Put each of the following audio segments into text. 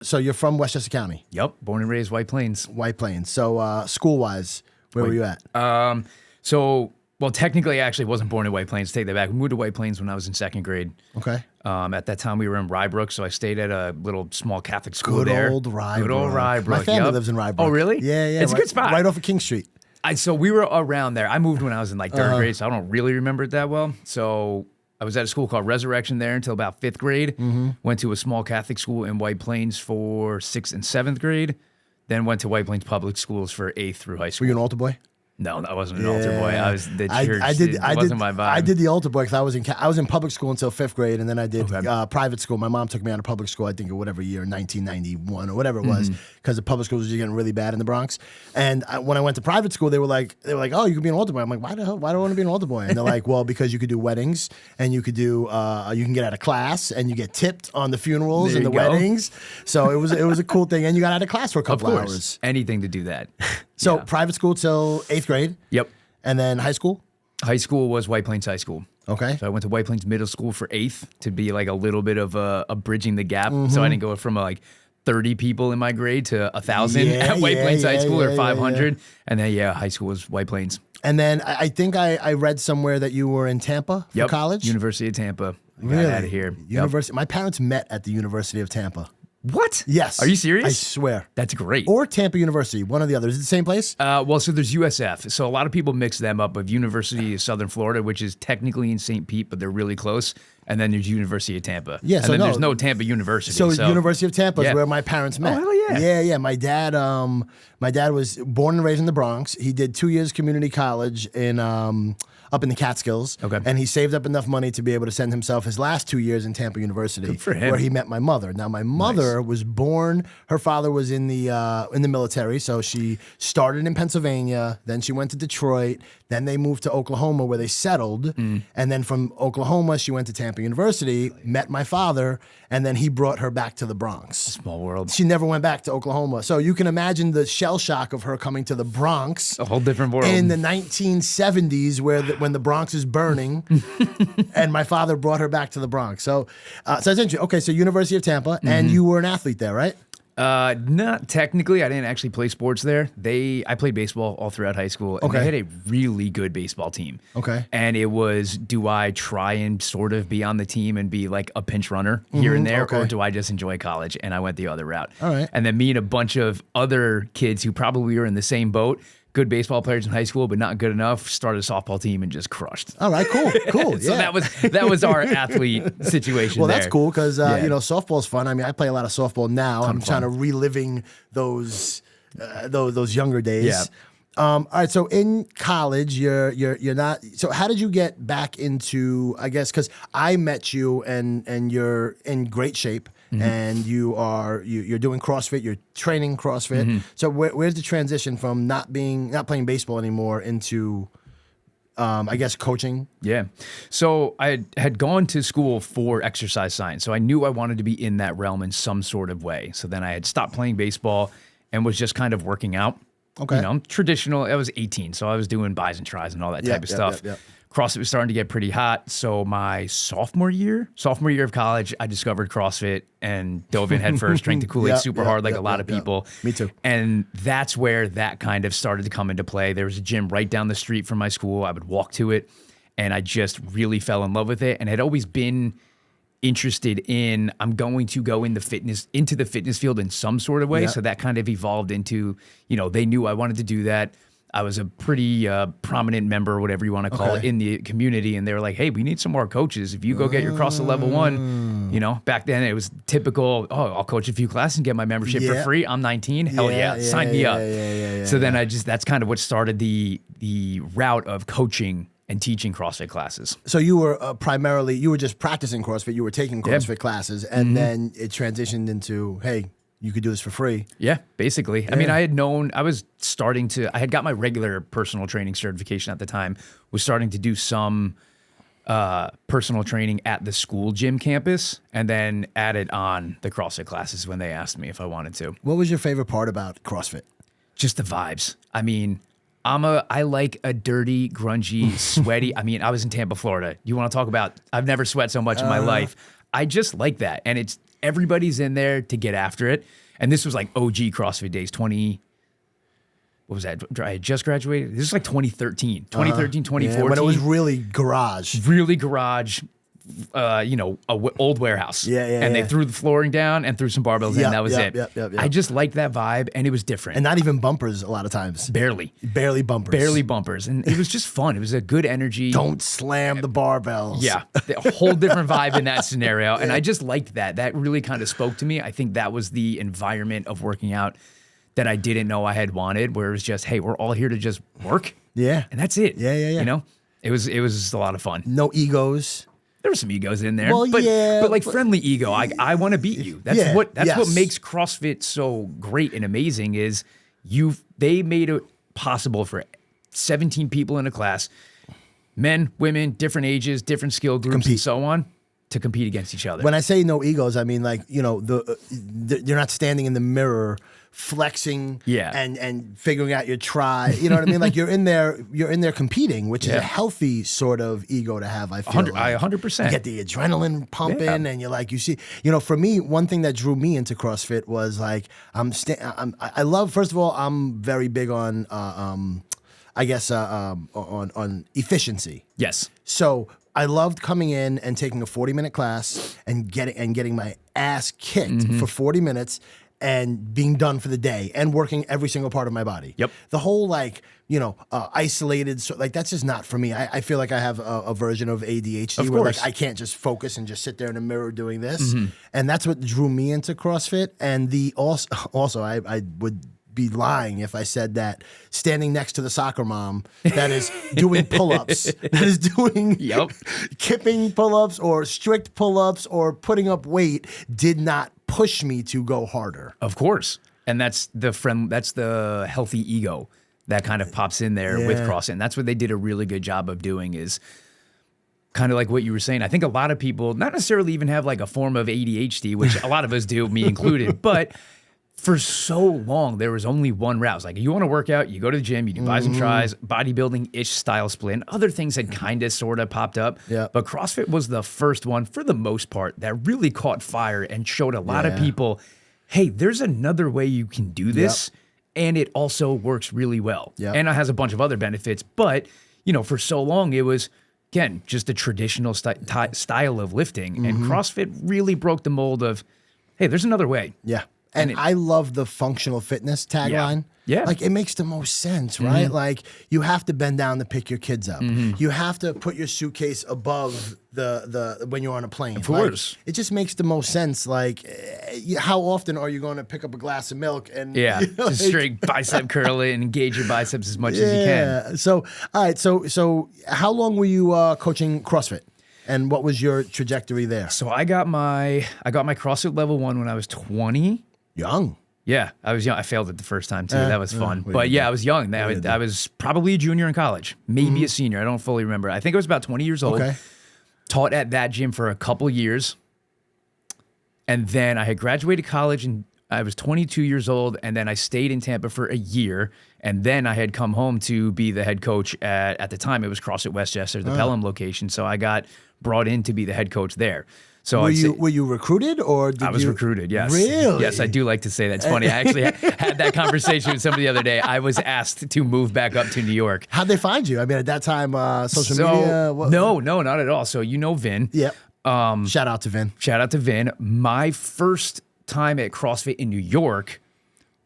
So you're from Westchester County, Yep, born and raised White Plains. White Plains. So school-wise, where were you at? Well, technically, I actually wasn't born in White Plains. Take that back. We moved to White Plains when I was in second grade. Okay. At that time, we were in Rybrook, so I stayed at a little small Catholic school Good there. old Rybrook. Good old Rybrook. My family yep. lives in Rybrook. Oh, really? Yeah. It's a good spot. Right off of King Street. So we were around there. I moved when I was in like third grade, so I don't really remember it that well. So I was at a school called Resurrection there until about fifth grade. Went to a small Catholic school in White Plains for sixth and seventh grade. Then went to White Plains Public Schools for eighth through high school. Were you an altar boy? No, I wasn't an altar boy. I was the church. I wasn't my vibe. I did the altar boy because I was in public school until fifth grade, and then I did private school. My mom took me out of public school, I think, or whatever year, 1991 or whatever it was, because the public schools were getting really bad in the Bronx. And when I went to private school, they were like, oh, you could be an altar boy. I'm like, why do I want to be an altar boy? And they're like, well, because you could do weddings, and you could do you can get out of class, and you get tipped on the funerals and the weddings. So it was a cool thing, and you got out of class for a couple hours. Anything to do that. So private school till eighth grade. Yep. And then high school? High school was White Plains High School. Okay. So I went to White Plains Middle School for eighth to be like a little bit of a bridging the gap. So I didn't go from like 30 people in my grade to 1,000 at White Plains High School or 500. And then, high school was White Plains. And then I think I read somewhere that you were in Tampa for college? University of Tampa. Really? Got out of here. University. My parents met at the University of Tampa. What? Yes. Are you serious? I swear. That's great. Or Tampa University, one or the other. Is it the same place? So there's USF. So a lot of people mix them up with University of Southern Florida, which is technically in St. Pete, but they're really close. And then there's University of Tampa. Yeah, and so then there's no Tampa University. So University of Tampa is where my parents met. Oh, hell yeah. Yeah. My dad was born and raised in the Bronx. He did 2 years community college in up in the Catskills. Okay. And he saved up enough money to be able to send himself his last 2 years in Tampa University. Good for him. Where he met my mother. Now, my mother was born, her father was in the military, so she started in Pennsylvania, then she went to Detroit, then they moved to Oklahoma where they settled, and then from Oklahoma, she went to Tampa University, met my father, and then he brought her back to the Bronx. Small world. She never went back to Oklahoma. So you can imagine the shell shock of her coming to the Bronx. A whole different world. In the 1970s when the Bronx is burning, and my father brought her back to the Bronx. So it's interesting. Okay, so University of Tampa, and you were an athlete there, right? Not technically. I didn't actually play sports there. I played baseball all throughout high school, and they had a really good baseball team. Okay. And it was, do I try and sort of be on the team and be like a pinch runner here and there, or do I just enjoy college? And I went the other route. All right. And then me and a bunch of other kids who probably were in the same boat, good baseball players in high school, but not good enough, started a softball team and just crushed. All right, cool. So that was our athlete situation. Well, there. that's cool because softball's fun. I mean, I play a lot of softball now. I'm kind of reliving those younger days. Yeah. All right. So in college, you're not. So how did you get back into? I guess because I met you and you're in great shape. And you're doing CrossFit, you're training CrossFit. So where's the transition from not playing baseball anymore into, I guess, coaching? Yeah. So I had gone to school for exercise science. So I knew I wanted to be in that realm in some sort of way. So then I had stopped playing baseball and was just kind of working out. Okay. You know, traditional. I was 18, so I was doing bis and tris and all that type of stuff. CrossFit was starting to get pretty hot. So my sophomore year of college, I discovered CrossFit and dove in head first, drank the Kool-Aid super hard like a lot of people. Me too. And that's where that kind of started to come into play. There was a gym right down the street from my school. I would walk to it, and I just really fell in love with it and had always been interested in, I'm going to go into the fitness field in some sort of way. So that kind of evolved into, they knew I wanted to do that. I was a pretty prominent member, or whatever you want to call it, in the community. And they were like, hey, we need some more coaches. If you go get your CrossFit level 1, back then it was typical, I'll coach a few classes and get my membership for free. I'm 19. Hell yeah. Sign me up. So then that's kind of what started the route of coaching and teaching CrossFit classes. So you were you were just practicing CrossFit. You were taking CrossFit classes, and then it transitioned into, hey, you could do this for free. Yeah, basically. Yeah. I mean, I had got my regular personal training certification at the time, was starting to do some personal training at the school gym campus, and then added on the CrossFit classes when they asked me if I wanted to. What was your favorite part about CrossFit? Just the vibes. I mean, I like a dirty, grungy, sweaty. I mean, I was in Tampa, Florida. You want to talk about, I've never sweat so much in my life. I just like that. And everybody's in there to get after it. And this was like OG CrossFit days, what was that? I had just graduated. This is like 2013, 2014. Yeah, when it was really garage. Really garage, old warehouse. And they threw the flooring down and threw some barbells in. That was it. I just liked that vibe, and it was different. And not even bumpers a lot of times. Barely bumpers. And it was just fun. It was a good energy. Don't slam the barbells. Yeah, a whole different vibe in that scenario. And I just liked that. That really kind of spoke to me. I think that was the environment of working out that I didn't know I had wanted, where it was just, hey, we're all here to just work. Yeah. And that's it. Yeah. You know, it was just a lot of fun. No egos. There were some egos in there, well, but friendly ego. I want to beat you. That's what makes CrossFit so great and amazing. Is they made it possible for 17 people in a class, men, women, different ages, different skill groups, and so on, to compete against each other. When I say no egos, I mean like you're not standing in the mirror flexing and figuring out your try. You know what I mean? Like you're in there competing, which is a healthy sort of ego to have, I feel. I 100%. You get the adrenaline pumping and you're like, you see, for me, one thing that drew me into CrossFit was like, I love, first of all, I'm very big on, on efficiency. Yes. So I loved coming in and taking a 40-minute class and getting my ass kicked for 40 minutes and being done for the day and working every single part of my body. Yep. The whole isolated, so like that's just not for me. I feel like I have a version of ADHD where like I can't just focus and just sit there in a mirror doing this. And that's what drew me into CrossFit. And also I would be lying if I said that standing next to the soccer mom that is doing pull-ups, that is doing kipping pull-ups or strict pull-ups or putting up weight did not push me to go harder. Of course. And that's the healthy ego that kind of pops in there with CrossFit. And that's what they did a really good job of doing, is kind of like what you were saying. I think a lot of people not necessarily even have like a form of ADHD, which a lot of us do, me included, but for so long, there was only one route. It's like, you want to work out, you go to the gym, you do buys and tries, bodybuilding-ish style split. And other things had kind of sort of popped up. Yeah. But CrossFit was the first one, for the most part, that really caught fire and showed a lot of people, hey, there's another way you can do this, and it also works really well. Yep. And it has a bunch of other benefits. But, for so long, it was, again, just a traditional style of lifting. And CrossFit really broke the mold of, hey, there's another way. Yeah. And I love the functional fitness tagline. Yeah. Like, it makes the most sense, right? Like, you have to bend down to pick your kids up. You have to put your suitcase above the when you're on a plane. Of course. Like, it just makes the most sense. Like, how often are you going to pick up a glass of milk and just straight bicep curl it and engage your biceps as much as you can. So, all right. So how long were you coaching CrossFit? And what was your trajectory there? So I got my CrossFit level 1 when I was 20. Young. Yeah, I was young. I failed it the first time too. That was fun. But I was young. I was probably a junior in college, maybe a senior. I don't fully remember. I think I was about 20 years old. Okay. Taught at that gym for a couple years. And then I had graduated college and I was 22 years old. And then I stayed in Tampa for a year. And then I had come home to be the head coach at the time, it was CrossFit Westchester, the Pelham location. So I got brought in to be the head coach there. So were you recruited or did I was recruited, yes. Really? Yes, I do like to say that. It's funny. I actually had that conversation with somebody the other day. I was asked to move back up to New York. How'd they find you? I mean, at that time, social media? No, not at all. So Vin. Yep. Shout out to Vin. Shout out to Vin. My first time at CrossFit in New York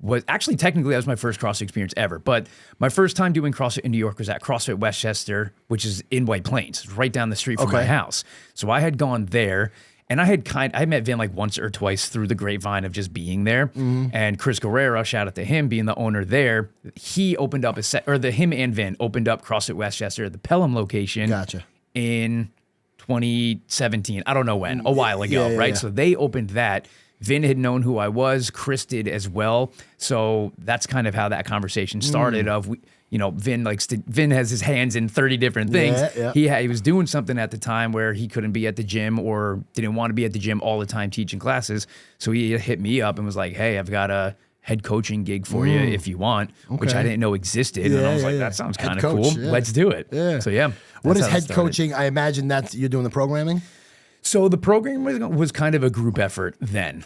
was actually, technically, that was my first CrossFit experience ever. But my first time doing CrossFit in New York was at CrossFit Westchester, which is in White Plains. It's right down the street from my house. So I had gone there, and I met Vin like once or twice through the grapevine of just being there. And Chris Guerrero, shout out to him, being the owner there. He opened up him and Vin opened up CrossFit Westchester at the Pelham location. Gotcha. In 2017. I don't know when, a while ago, right? Yeah. So they opened that. Vin had known who I was. Chris did as well. So that's kind of how that conversation started. Vin has his hands in 30 different things. He was doing something at the time where he couldn't be at the gym or didn't want to be at the gym all the time teaching classes. So he hit me up and was like, "Hey, I've got a head coaching gig for you if you want," which I didn't know existed. And I was like, that sounds kind of cool. Let's do it. Yeah. So what is head coaching? I imagine you're doing the programming. So the program was kind of a group effort then.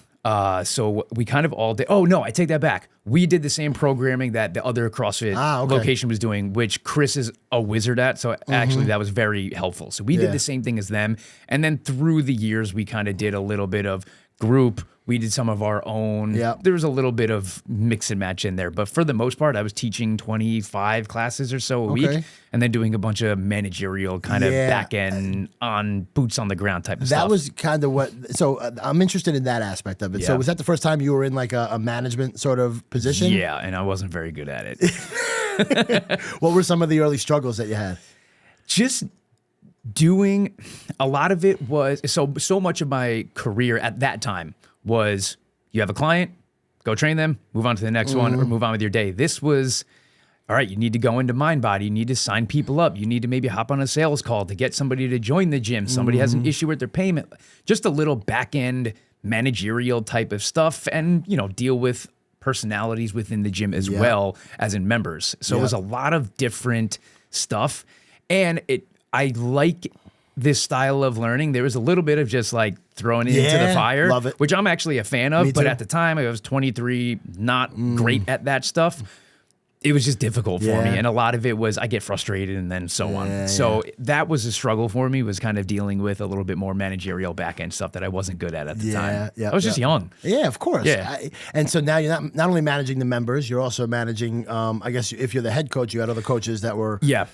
So we kind of all did. Oh no, I take that back. We did the same programming that the other CrossFit location was doing, which Chris is a wizard at. So actually that was very helpful. So we did the same thing as them. And then through the years, we kind of did a little bit of group. We did some of our own. Yep. There was a little bit of mix and match in there. But for the most part, I was teaching 25 classes or so a week and then doing a bunch of managerial kind of back end on boots on the ground type of stuff. That was kind of what, so I'm interested in that aspect of it. So was that the first time you were in like a management sort of position? Yeah, and I wasn't very good at it. What were some of the early struggles that you had? Just doing, a lot of it was, so much of my career at that time was you have a client, go train them, move on to the next one, or move on with your day. This was, all right, you need to go into MindBody. You need to sign people up. You need to maybe hop on a sales call to get somebody to join the gym. Somebody has an issue with their payment. Just a little back-end managerial type of stuff and, deal with personalities within the gym as well as in members. So it was a lot of different stuff. And I like this style of learning. There was a little bit of just like throwing it into the fire, love it. which I'm actually a fan of. But at the time, I was 23, not great at that stuff. It was just difficult for me. And a lot of it was I get frustrated and then so on. So that was a struggle for me, was kind of dealing with a little bit more managerial back end stuff that I wasn't good at the time. I was just young. Yeah, of course. Yeah. And so now you're not only managing the members, you're also managing, I guess if you're the head coach, you had other coaches that were. Yeah,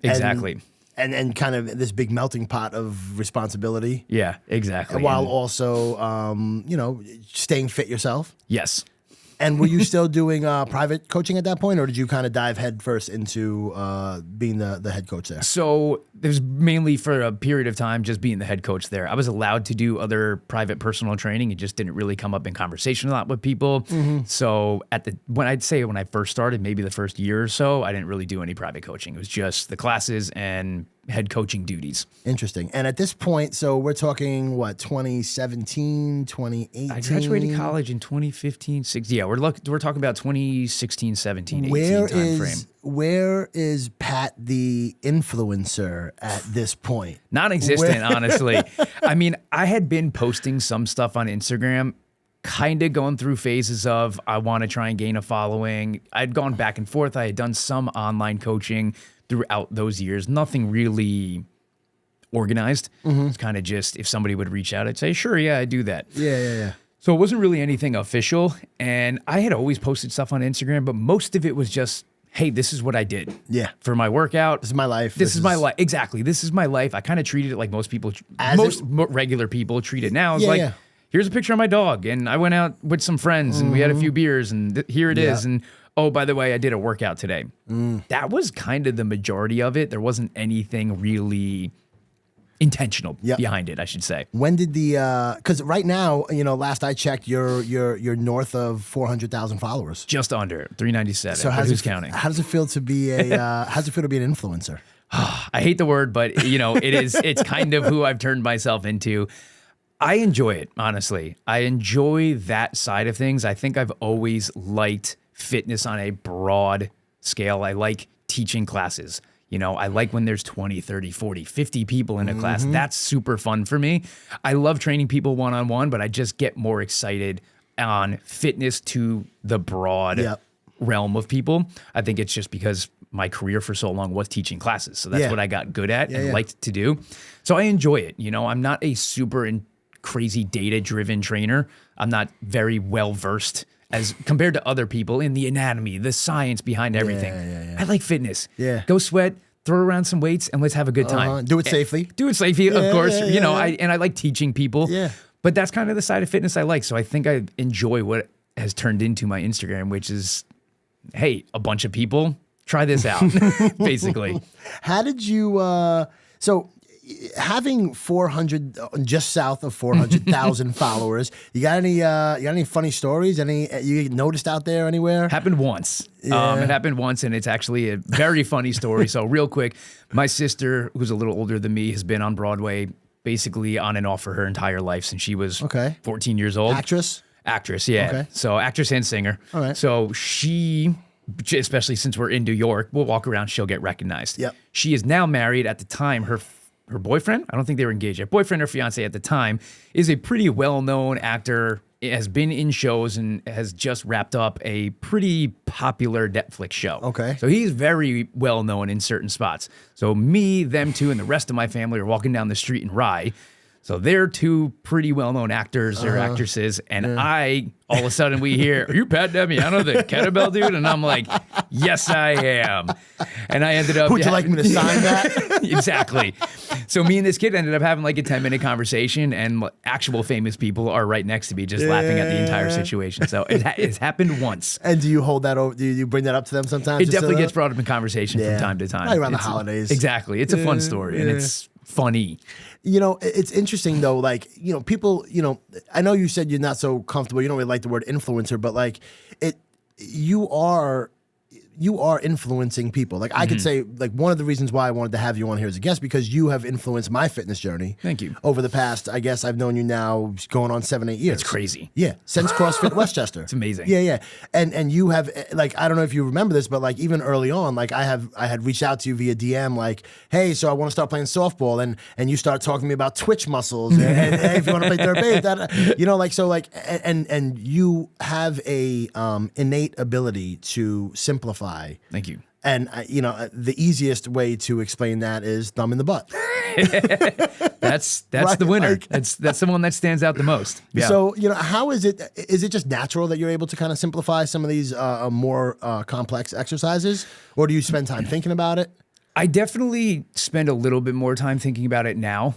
exactly. And kind of this big melting pot of responsibility. Yeah, exactly. While also, staying fit yourself. Yes. And were you still doing private coaching at that point, or did you kind of dive headfirst into being the head coach there? So it was mainly for a period of time just being the head coach there. I was allowed to do other private personal training. It just didn't really come up in conversation a lot with people. So when I first started, maybe the first year or so, I didn't really do any private coaching. It was just the classes and head coaching duties. Interesting. And at this point, so we're talking, 2017, 2018? I graduated college in 2015, 16. Yeah, we're talking about 2016, 17, 18 time frame. Where is Pat the influencer at this point? Non-existent, honestly. I mean, I had been posting some stuff on Instagram, kind of going through phases of I want to try and gain a following. I'd gone back and forth. I had done some online coaching throughout those years. Nothing really organized. It's kind of just if somebody would reach out, I'd say, sure, yeah, I do that. Yeah. So it wasn't really anything official. And I had always posted stuff on Instagram, but most of it was just, hey, this is what I did. Yeah. For my workout. This is my life. This is my life. Exactly. This is my life. I kind of treated it like most regular people treat it now. It's here's a picture of my dog, and I went out with some friends, and we had a few beers, and here it is. And oh, by the way, I did a workout today. That was kind of the majority of it. There wasn't anything really intentional behind it, I should say. When did because right now, last I checked, you're north of 400,000 followers. Just under 397. So who's counting? How does it feel to be an influencer? I hate the word, but it's kind of who I've turned myself into. I enjoy it, honestly. I enjoy that side of things. I think I've always liked fitness on a broad scale. I like teaching classes. I like when there's 20, 30, 40, 50 people in a class. That's super fun for me. I love training people one-on-one, but I just get more excited on fitness to the broad realm of people. I think it's just because my career for so long was teaching classes. So that's what I got good at and liked to do. So I enjoy it. I'm not a super crazy data-driven trainer. I'm not very well-versed as compared to other people in the anatomy, the science behind everything. I like fitness. Go sweat, throw around some weights, and let's have a good time. Do it safely. Of course. I like teaching people. But that's kind of the side of fitness I like. So I think I enjoy what has turned into my Instagram, which is, hey, a bunch of people, try this out, basically. How did you, having 400, just south of 400,000 followers, you got any funny stories? Any you noticed out there anywhere? Happened once. It happened once, and it's actually a very funny story. So real quick, my sister, who's a little older than me, has been on Broadway basically on and off for her entire life since she was 14 years old. Actress, yeah. Okay. So actress and singer. All right. So she, especially since we're in New York, we'll walk around, she'll get recognized. Yep. She is now married. At the time, her her boyfriend, I don't think they were engaged yet, boyfriend or fiance at the time, is a pretty well-known actor, has been in shows and has just wrapped up a pretty popular Netflix show. Okay. So he's very well-known in certain spots. So me, them two, and the rest of my family are walking down the street in Rye. So they're two pretty well-known actors or actresses, and all of a sudden we hear, "Are you Pat Damiano, the kettlebell dude?" And I'm like, "Yes, I am." And I ended up. Would you like me to sign that? Exactly. So me and this kid ended up having like a 10-minute conversation, and actual famous people are right next to me, just laughing at the entire situation. So it's happened once. And do you hold that over? Do you bring that up to them sometimes? It definitely gets brought up in conversation from time to time. Right around the holidays. Exactly. It's a fun story, and it's funny. You know, it's interesting though, like, you know, people, you know, I know you said you're not so comfortable, you don't really like the word influencer, but like you are influencing people. Like I could say, like, one of the reasons why I wanted to have you on here as a guest, because you have influenced my fitness journey. Thank you. Over the past, I guess I've known you now going on 7-8 years. It's crazy. Yeah. Since CrossFit Westchester. It's amazing. Yeah. And you have, like, I don't know if you remember this, but like even early on, like I had reached out to you via DM, like, hey, so I want to start playing softball, and you start talking to me about twitch muscles, and hey, if you want to play third base, you know, like, so like, and you have a innate ability to simplify. Thank you. And you know, the easiest way to explain that is thumb in the butt. That's Right, the winner. like- That's the one that stands out the most. Yeah. So, you know, how is it? Is it just natural that you're able to kind of simplify some of these more complex exercises, or do you spend time thinking about it? I definitely spend a little bit more time thinking about it now,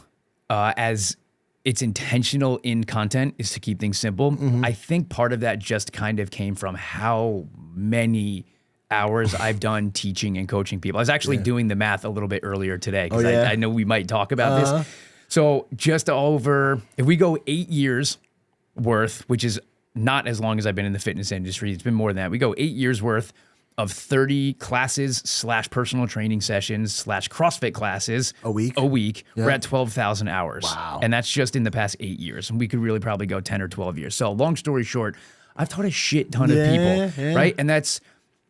as it's intentional in content is to keep things simple. I think part of that just kind of came from how many hours I've done teaching and coaching people. I was actually doing the math a little bit earlier today because I know we might talk about this. So just over, if we go 8 years worth, which is not as long as I've been in the fitness industry, it's been more than that. We go 8 years worth of 30 classes / personal training sessions / CrossFit classes A week? We're at 12,000 hours. Wow. And that's just in the past 8 years. And we could really probably go 10 or 12 years. So long story short, I've taught a shit ton of people, right? And that's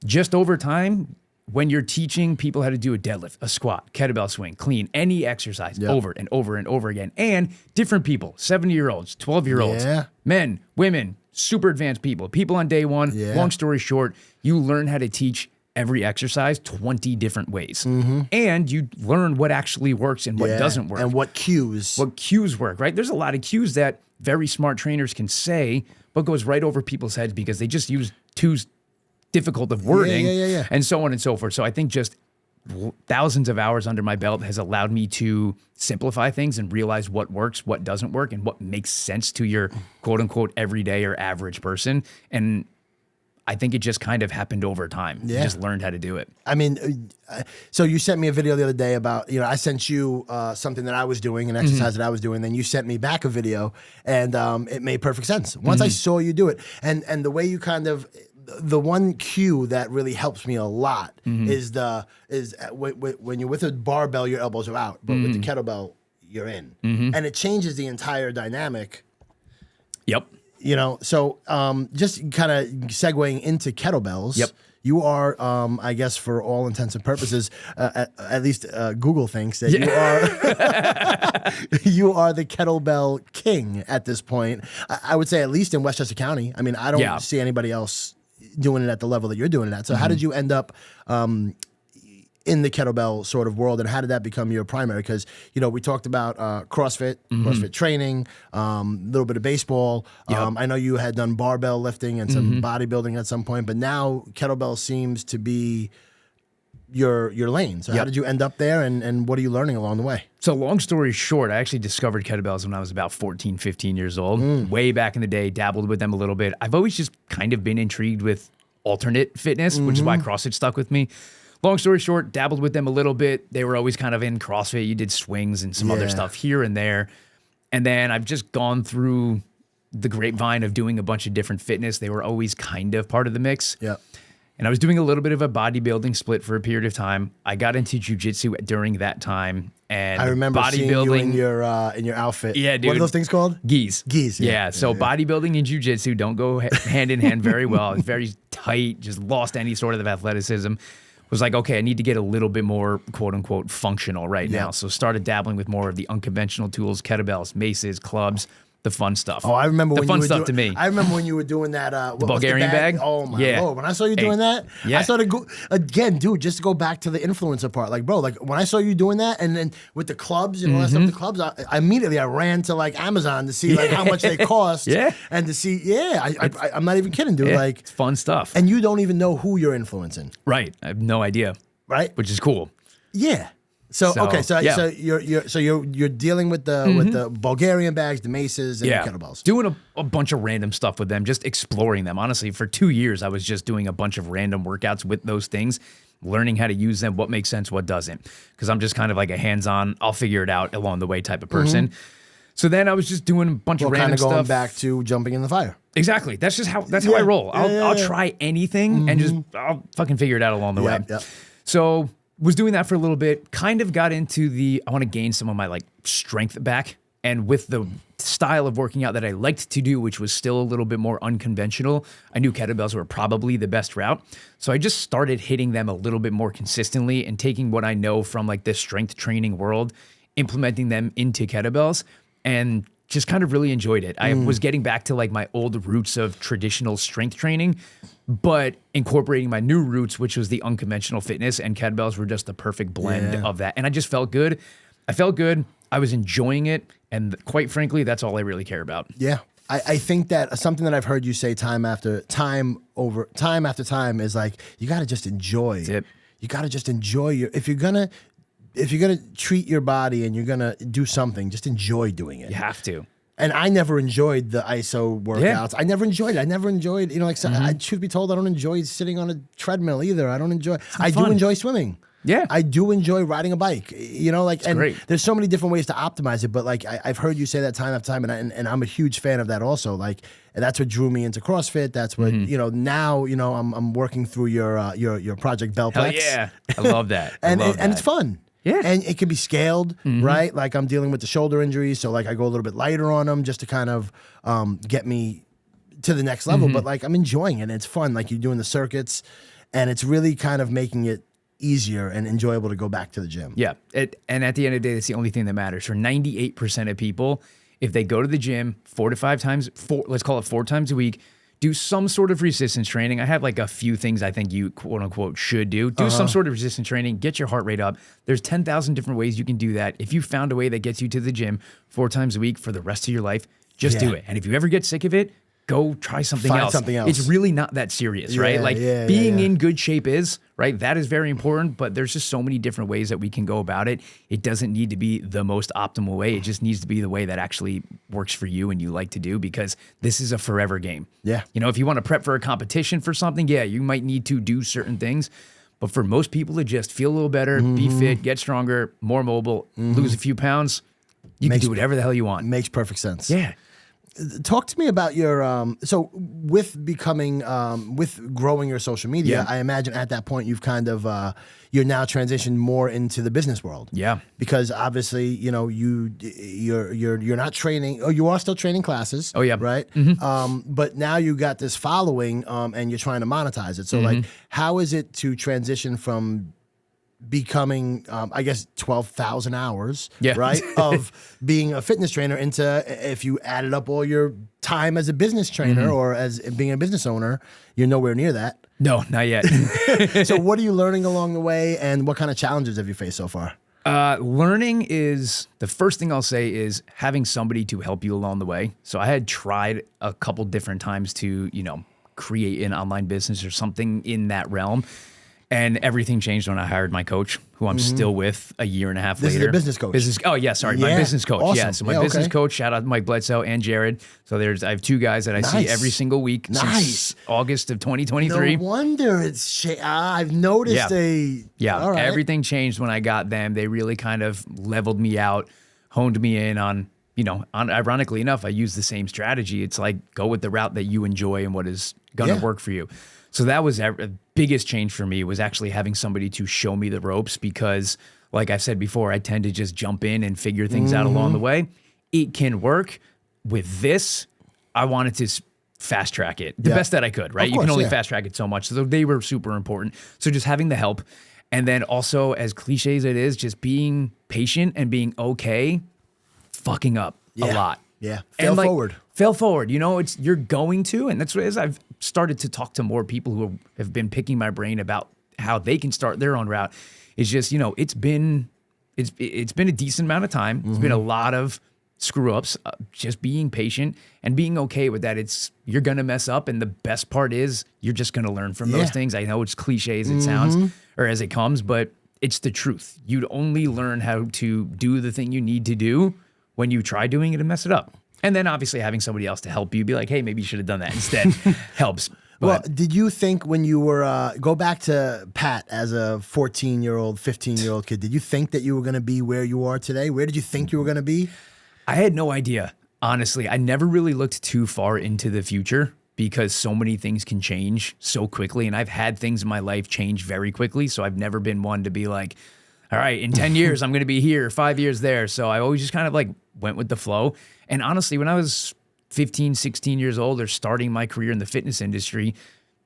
just over time. When you're teaching people how to do a deadlift, a squat, kettlebell swing, clean, any exercise over and over and over again, and different people, 70-year-olds, 12-year-olds, men, women, super advanced people on day one. Long story short, you learn how to teach every exercise 20 different ways. And you learn what actually works and what doesn't work. And what cues. What cues work, right? There's a lot of cues that very smart trainers can say, but goes right over people's heads because they just use too difficult of wording and so on and so forth. So I think just thousands of hours under my belt has allowed me to simplify things and realize what works, what doesn't work, and what makes sense to your quote unquote everyday or average person. And I think it just kind of happened over time. You just learned how to do it. I mean, so you sent me a video the other day about, you know, I sent you something that I was doing, an exercise that I was doing. Then you sent me back a video, and it made perfect sense. Once I saw you do it, and the way you kind of, the one cue that really helps me a lot is when you're with a barbell, your elbows are out, but with the kettlebell, you're in, and it changes the entire dynamic. Yep. You know, so just kind of segueing into kettlebells. You are, I guess, for all intents and purposes, at least Google thinks that you are you are the kettlebell king at this point. I would say at least in Westchester County. I mean, I don't see anybody else doing it at the level that you're doing it at. So how did you end up in the kettlebell sort of world, and how did that become your primary? Because, you know, we talked about CrossFit, CrossFit training, a little bit of baseball. I know you had done barbell lifting and some bodybuilding at some point, but now kettlebell seems to be your lane. So how did you end up there, and what are you learning along the way? So long story short, I actually discovered kettlebells when I was about 14, 15 years old. Way back in the day, dabbled with them a little bit. I've always just kind of been intrigued with alternate fitness, which is why CrossFit stuck with me. Long story short, dabbled with them a little bit. They were always kind of in CrossFit. You did swings and some other stuff here and there. And then I've just gone through the grapevine of doing a bunch of different fitness. They were always kind of part of the mix. And I was doing a little bit of a bodybuilding split for a period of time. I got into jiu-jitsu during that time. And I remember seeing you in your outfit. Yeah, dude. What are those things called? Gis. Gis, yeah. So bodybuilding and jiu-jitsu don't go hand in hand very well. It's very tight, just lost any sort of athleticism. was like, okay, I need to get a little bit more quote unquote functional right now. So started dabbling with more of the unconventional tools, kettlebells, maces, clubs, the fun stuff. Oh, I remember the when fun you were stuff doing, to me. I remember when you were doing that. The Bulgarian bag? Oh my Lord! When I saw you doing that, I started again, dude. Just to go back to the influencer part, like, bro, like when I saw you doing that, and then with the clubs and all that stuff, the clubs, I immediately ran to like Amazon to see like how much they cost, and to see, I'm not even kidding, dude. Like, it's fun stuff, and you don't even know who you're influencing, right? I have no idea, right? Which is cool. Yeah. So you're dealing with the Bulgarian bags, the maces, and the kettlebells. Doing a bunch of random stuff with them, just exploring them. Honestly, for 2 years, I was just doing a bunch of random workouts with those things, learning how to use them, what makes sense, what doesn't. Because I'm just kind of like a hands-on, I'll figure it out along the way type of person. So then I was just doing a bunch of random stuff. Kind of going back to jumping in the fire. Exactly. That's just how I roll. I'll try anything and just I'll fucking figure it out along the way. So was doing that for a little bit, kind of got into I want to gain some of my like strength back. And with the style of working out that I liked to do, which was still a little bit more unconventional, I knew kettlebells were probably the best route. So I just started hitting them a little bit more consistently and taking what I know from like the strength training world, implementing them into kettlebells, and just kind of really enjoyed it. I was getting back to like my old roots of traditional strength training, but incorporating my new roots, which was the unconventional fitness, and kettlebells were just the perfect blend of that. And I just felt good. I felt good. I was enjoying it. And quite frankly, that's all I really care about. Yeah. I think that something that I've heard you say time after time is like, you got to just enjoy. That's it. You got to just enjoy if you're going to treat your body and you're going to do something, just enjoy doing it. You have to. And I never enjoyed the ISO workouts. I never enjoyed it. You know, like truth be told, I don't enjoy sitting on a treadmill either. I don't enjoy. I do enjoy swimming. Yeah, I do enjoy riding a bike. You know, like, and great. There's so many different ways to optimize it. But like, I've heard you say that time after time, and I'm a huge fan of that also. Like, and that's what drew me into CrossFit. That's what Now I'm working through your Project Bellplex. Hell yeah, I love that. and it's fun. Yeah. And it can be scaled, right? Like I'm dealing with the shoulder injuries, so like I go a little bit lighter on them just to kind of get me to the next level. But like I'm enjoying it and it's fun. Like you're doing the circuits and it's really kind of making it easier and enjoyable to go back to the gym. Yeah. And at the end of the day, that's the only thing that matters. For 98% of people, if they go to the gym 4 to 5 times, let's call it 4 times a week, do some sort of resistance training. I have like a few things I think you quote unquote should do. Do some sort of resistance training, get your heart rate up. There's 10,000 different ways you can do that. If you found a way that gets you to the gym 4 times a week for the rest of your life, just do it. And if you ever get sick of it, go try something else. Something else. It's really not that serious, right? Like being in good shape is, right? That is very important, but there's just so many different ways that we can go about it. It doesn't need to be the most optimal way. It just needs to be the way that actually works for you and you like to do, because this is a forever game. Yeah. You know, if you want to prep for a competition for something, you might need to do certain things. But for most people to just feel a little better, be fit, get stronger, more mobile, lose a few pounds, you can do whatever the hell you want. Makes perfect sense. Yeah. Talk to me about your so with becoming with growing your social media. I imagine at that point you've kind of you're now transitioned more into the business world. Yeah, because obviously you're not training. Oh, you are still training classes. Oh yeah, right. But now you got this following and you're trying to monetize it. So like, how is it to transition from becoming, I guess, 12,000 hours, right, of being a fitness trainer into, if you added up all your time as a business trainer or as being a business owner, you're nowhere near that. No, not yet. So what are you learning along the way, and what kind of challenges have you faced so far? Learning is, the first thing I'll say is having somebody to help you along the way. So I had tried a couple different times to, create an online business or something in that realm. And everything changed when I hired my coach, who I'm still with a year and a half later. This is a business coach. My business coach. Awesome. Yeah, so my business coach, shout out to Mike Bledsoe and Jared. So I have 2 guys that I see every single week since August of 2023. No wonder it's I've noticed everything changed when I got them. They really kind of leveled me out, honed me in on, ironically enough, I use the same strategy. It's like, go with the route that you enjoy and what is going to work for you. So that was the biggest change for me, was actually having somebody to show me the ropes, because like I said before, I tend to just jump in and figure things out along the way. It can work. With this, I wanted to fast track it the best that I could, right? Of You can course, only fast track it so much. So they were super important. So just having the help. And then also, as cliche as it is, just being patient and being okay fucking up a lot. Yeah. Fail forward. Fail forward. You know, you're going to, and that's what it is. I've started to talk to more people who have been picking my brain about how they can start their own route. It's just, you know, it's been a decent amount of time. It's been a lot of screw ups, just being patient and being okay with that. You're going to mess up. And the best part is you're just going to learn from those things. I know it's cliche as it sounds or as it comes, but it's the truth. You'd only learn how to do the thing you need to do when you try doing it and mess it up. And then obviously having somebody else to help you be like, hey, maybe you should have done that instead helps. Well, did you think when you were, go back to Pat as a 14-year-old, 15-year-old kid, did you think that you were going to be where you are today? Where did you think you were going to be? I had no idea, honestly. I never really looked too far into the future because so many things can change so quickly. And I've had things in my life change very quickly. So I've never been one to be like, all right, in 10 years, I'm going to be here, 5 years there. So I always just kind of like went with the flow. And honestly, when I was 15, 16 years old or starting my career in the fitness industry,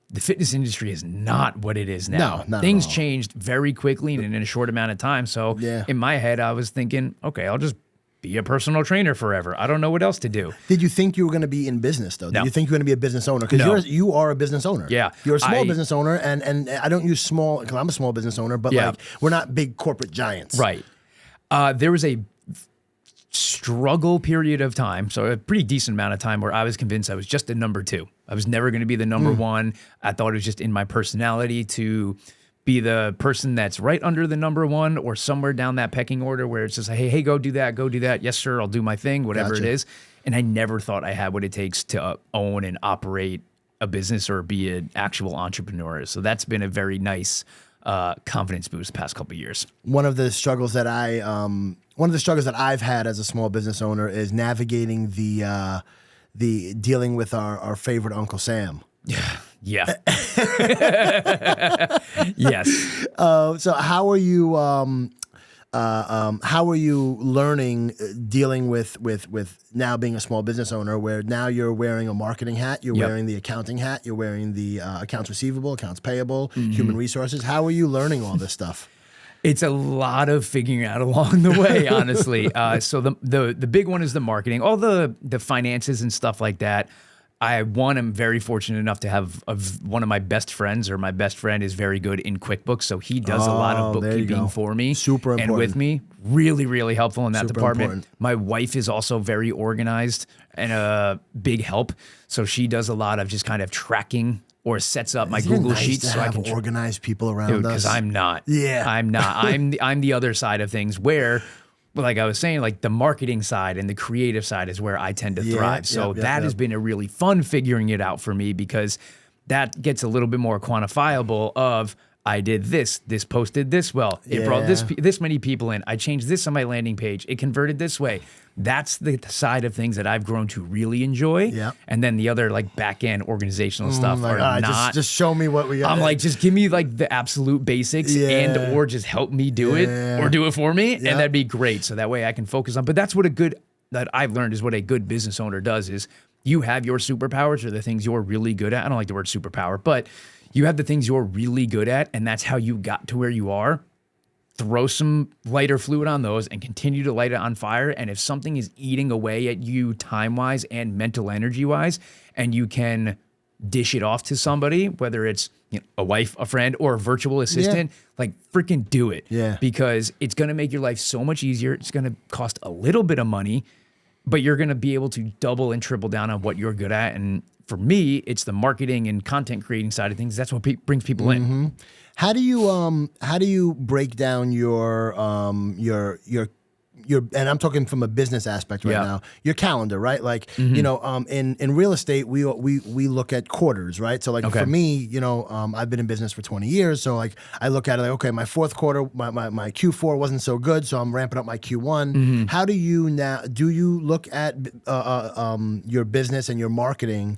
the fitness industry is not what it is now. No, things changed very quickly and in a short amount of time. So in my head, I was thinking, okay, I'll just be a personal trainer forever. I don't know what else to do. Did you think you were going to be in business, though? No. Did you think you were going to be a business owner? Because you are a business owner. Yeah. You're a small business owner, and I don't use small because I'm a small business owner, but like we're not big corporate giants. Right. There was a struggle period of time, so a pretty decent amount of time where I was convinced I was just a number 2. I was never going to be the number 1. I thought it was just in my personality to be the person that's right under the number 1 or somewhere down that pecking order where it's just like, hey, go do that. Yes, sir, I'll do my thing, whatever it is. And I never thought I had what it takes to own and operate a business or be an actual entrepreneur. So that's been a very nice confidence boost the past couple of years. One of the struggles that I've had as a small business owner is navigating the dealing with our favorite Uncle Sam. Yeah. Yes. So how are you learning dealing with now being a small business owner where now you're wearing a marketing hat, you're wearing the accounting hat, you're wearing the accounts receivable, accounts payable, human resources. How are you learning all this stuff? It's a lot of figuring out along the way, honestly. So the big one is the marketing, all the finances and stuff like that. I'm very fortunate enough to have one of my best friends, or my best friend is very good in QuickBooks. So he does a lot of bookkeeping for me. Super important. And with me. Really, really helpful in that department. Important. My wife is also very organized and a big help. So she does a lot of just kind of tracking or sets up my Google Sheets so I can organize people around us. Because I'm not. Yeah. I'm not. I'm the other side of things where, like I was saying, like the marketing side and the creative side is where I tend to thrive. So that has been a really fun figuring it out for me because that gets a little bit more quantifiable of I did this posted this well, it brought this many people in, I changed this on my landing page, it converted this way. That's the side of things that I've grown to really enjoy. Yeah. And then the other like back end organizational stuff are not. Just show me what we got. I'm like, just give me like the absolute basics and or just help me do it or do it for me. And that'd be great. So that way I can focus on. But that's what that I've learned is what a good business owner does is you have your superpowers or the things you're really good at. I don't like the word superpower, but you have the things you're really good at. And that's how you got to where you are. Throw some lighter fluid on those and continue to light it on fire. And if something is eating away at you time-wise and mental energy-wise, and you can dish it off to somebody, whether it's a wife, a friend, or a virtual assistant, like freaking do it. Yeah. Because it's going to make your life so much easier. It's going to cost a little bit of money, but you're going to be able to double and triple down on what you're good at. And for me, it's the marketing and content creating side of things. That's what brings people in. How do you break down your and I'm talking from a business aspect right now, your calendar, right? Like, in real estate, we look at quarters, right? So like for me, I've been in business for 20 years. So like I look at it like, okay, my fourth quarter, my Q4 wasn't so good. So I'm ramping up my Q1. How do you look at your business and your marketing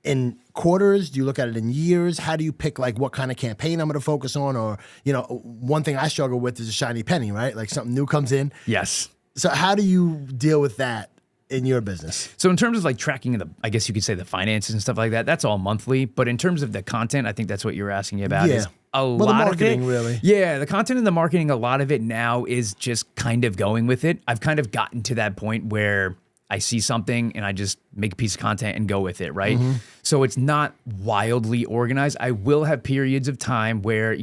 in quarters? Do you look at it in years? How do you pick like what kind of campaign I'm going to focus on? Or, one thing I struggle with is a shiny penny, right? Like something new comes in. Yes. So how do you deal with that? in your business? So in terms of like tracking I guess you could say the finances and stuff like that, that's all monthly. But in terms of the content, I think that's what you're asking about. Yeah. Is a Well, the lot marketing, of it, really. Yeah, the content and the marketing, a lot of it now is just kind of going with it. I've kind of gotten to that point where I see something and I just make a piece of content and go with it, right? So it's not wildly organized. I will have periods of time where,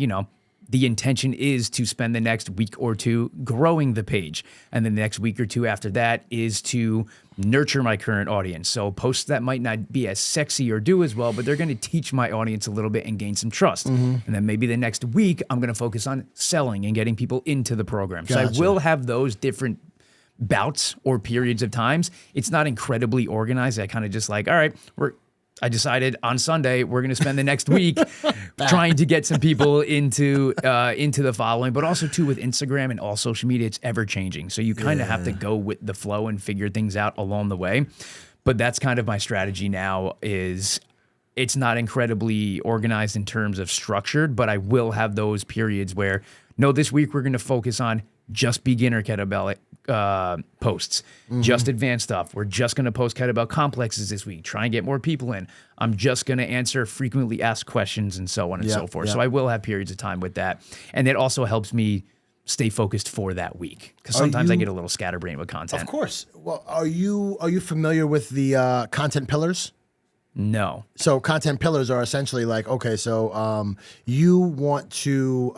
the intention is to spend the next week or two growing the page. And then the next week or two after that is to nurture my current audience. So posts that might not be as sexy or do as well, but they're going to teach my audience a little bit and gain some trust. And then maybe the next week, I'm going to focus on selling and getting people into the program. So I will have those different bouts or periods of times. It's not incredibly organized. I kind of just like, all right, I decided on Sunday we're going to spend the next week trying to get some people into the following, but also too with Instagram and all social media, it's ever changing. So you kind of have to go with the flow and figure things out along the way. But that's kind of my strategy now. Is it's not incredibly organized in terms of structured, but I will have those periods where no, this week we're going to focus on just beginner kettlebell posts, just advanced stuff. We're just going to post kettlebell complexes this week, try and get more people in. I'm just going to answer frequently asked questions and so on and so forth. So I will have periods of time with that. And it also helps me stay focused for that week. Because sometimes I get a little scatterbrained with content. Of course. Well, are you familiar with the content pillars? No. So content pillars are essentially like, okay, so you want to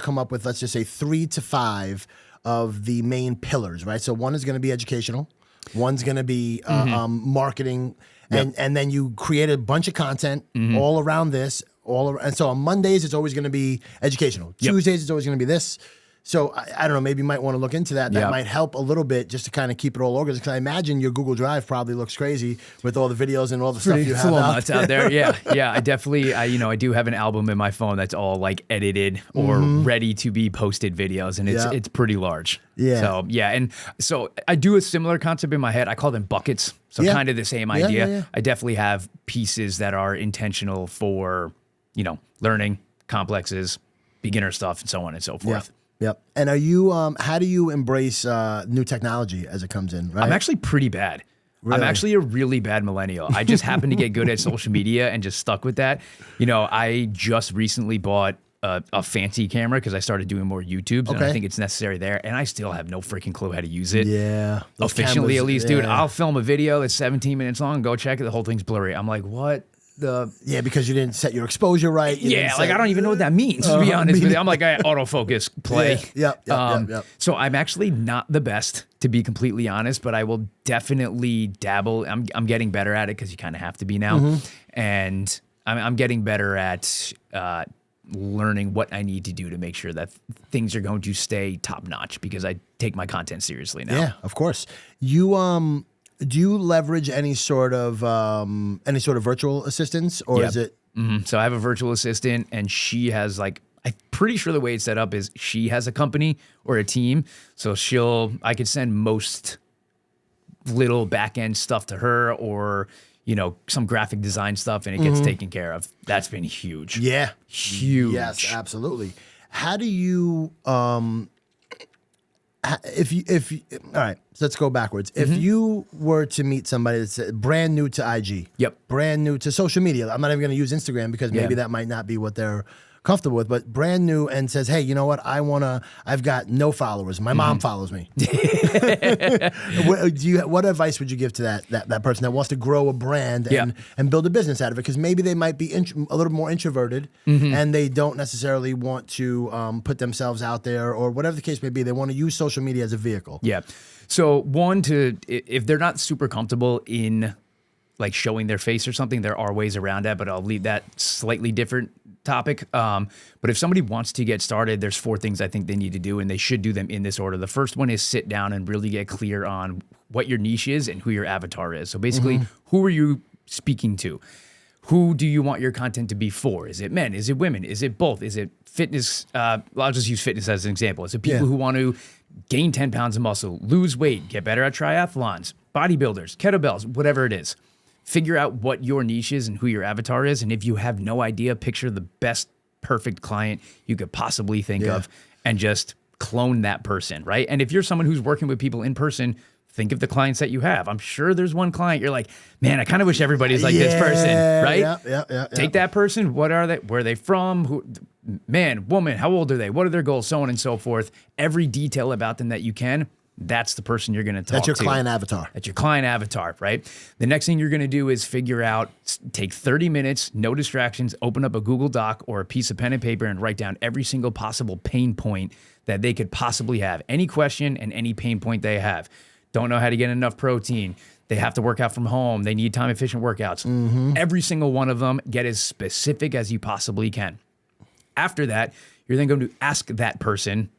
come up with, let's just say 3 to 5 of the main pillars, right? So one is going to be educational, one's going to be marketing, and then you create a bunch of content all around this. And so on Mondays, it's always going to be educational. Tuesdays, it's always going to be this. So I don't know, maybe you might want to look into that. That might help a little bit just to kind of keep it all organized. Because I imagine your Google Drive probably looks crazy with all the videos and all the stuff you have out there. Yeah. I definitely, I do have an album in my phone that's all like edited or ready to be posted videos, and it's pretty large. Yeah. So and so I do a similar concept in my head. I call them buckets. So kind of the same idea. Yeah. I definitely have pieces that are intentional for, learning, complexes, beginner stuff, and so on and so forth. Yep. And are you? How do you embrace new technology as it comes in? Right. I'm actually pretty bad. Really? I'm actually a really bad millennial. I just happen to get good at social media and just stuck with that. I just recently bought a fancy camera because I started doing more YouTubes, and I think it's necessary there. And I still have no freaking clue how to use it. Yeah. Efficiently, at least, dude. I'll film a video that's 17 minutes long, go check it. The whole thing's blurry. I'm like, what? Because you didn't set your exposure right. I don't even know what that means, to be honest with you. I'm like, autofocus, play. Yep. So I'm actually not the best, to be completely honest, but I will definitely dabble. I'm getting better at it because you kind of have to be now. And I'm getting better at learning what I need to do to make sure that things are going to stay top notch, because I take my content seriously now. Yeah, of course. You do you leverage any sort of virtual assistants, or is it? So I have a virtual assistant, and she has I'm pretty sure the way it's set up is she has a company or a team. So I could send most little back end stuff to her, or some graphic design stuff, and it gets taken care of. That's been huge. Yeah, huge. Yes, absolutely. How do you if all right, so let's go backwards. If you were to meet somebody that's brand new to IG, brand new to social media, I'm not even going to use Instagram because maybe that might not be what they're comfortable with, but brand new, and says, hey, you know what? I've got no followers. My mom follows me. What advice would you give to that person that wants to grow a brand and build a business out of it? Because maybe they might be a little more introverted, and they don't necessarily want to put themselves out there, or whatever the case may be. They want to use social media as a vehicle. Yeah. So if they're not super comfortable in showing their face or something, there are ways around that, but I'll leave that slightly different topic. But if somebody wants to get started, there's 4 things I think they need to do, and they should do them in this order. The first one is sit down and really get clear on what your niche is and who your avatar is. So basically, who are you speaking to? Who do you want your content to be for? Is it men? Is it women? Is it both? Is it fitness? I'll just use fitness as an example. Is it people who want to gain 10 pounds of muscle, lose weight, get better at triathlons, bodybuilders, kettlebells, whatever it is? Figure out what your niche is and who your avatar is. And if you have no idea, picture the best perfect client you could possibly think of and just clone that person, right? And if you're someone who's working with people in person, think of the clients that you have. I'm sure there's one client you're like, man, I kind of wish everybody's like this person, right? Yeah. Take that person. What are they? Where are they from? Who, man, woman, how old are they? What are their goals? So on and so forth. Every detail about them that you can, that's the person you're going to talk to. That's your client avatar. That's your client avatar, right? The next thing you're going to do is figure out, take 30 minutes, no distractions, open up a Google Doc or a piece of pen and paper and write down every single possible pain point that they could possibly have. Any question and any pain point they have. Don't know how to get enough protein. They have to work out from home. They need time-efficient workouts. Every single one of them, get as specific as you possibly can. After that, you're then going to ask that person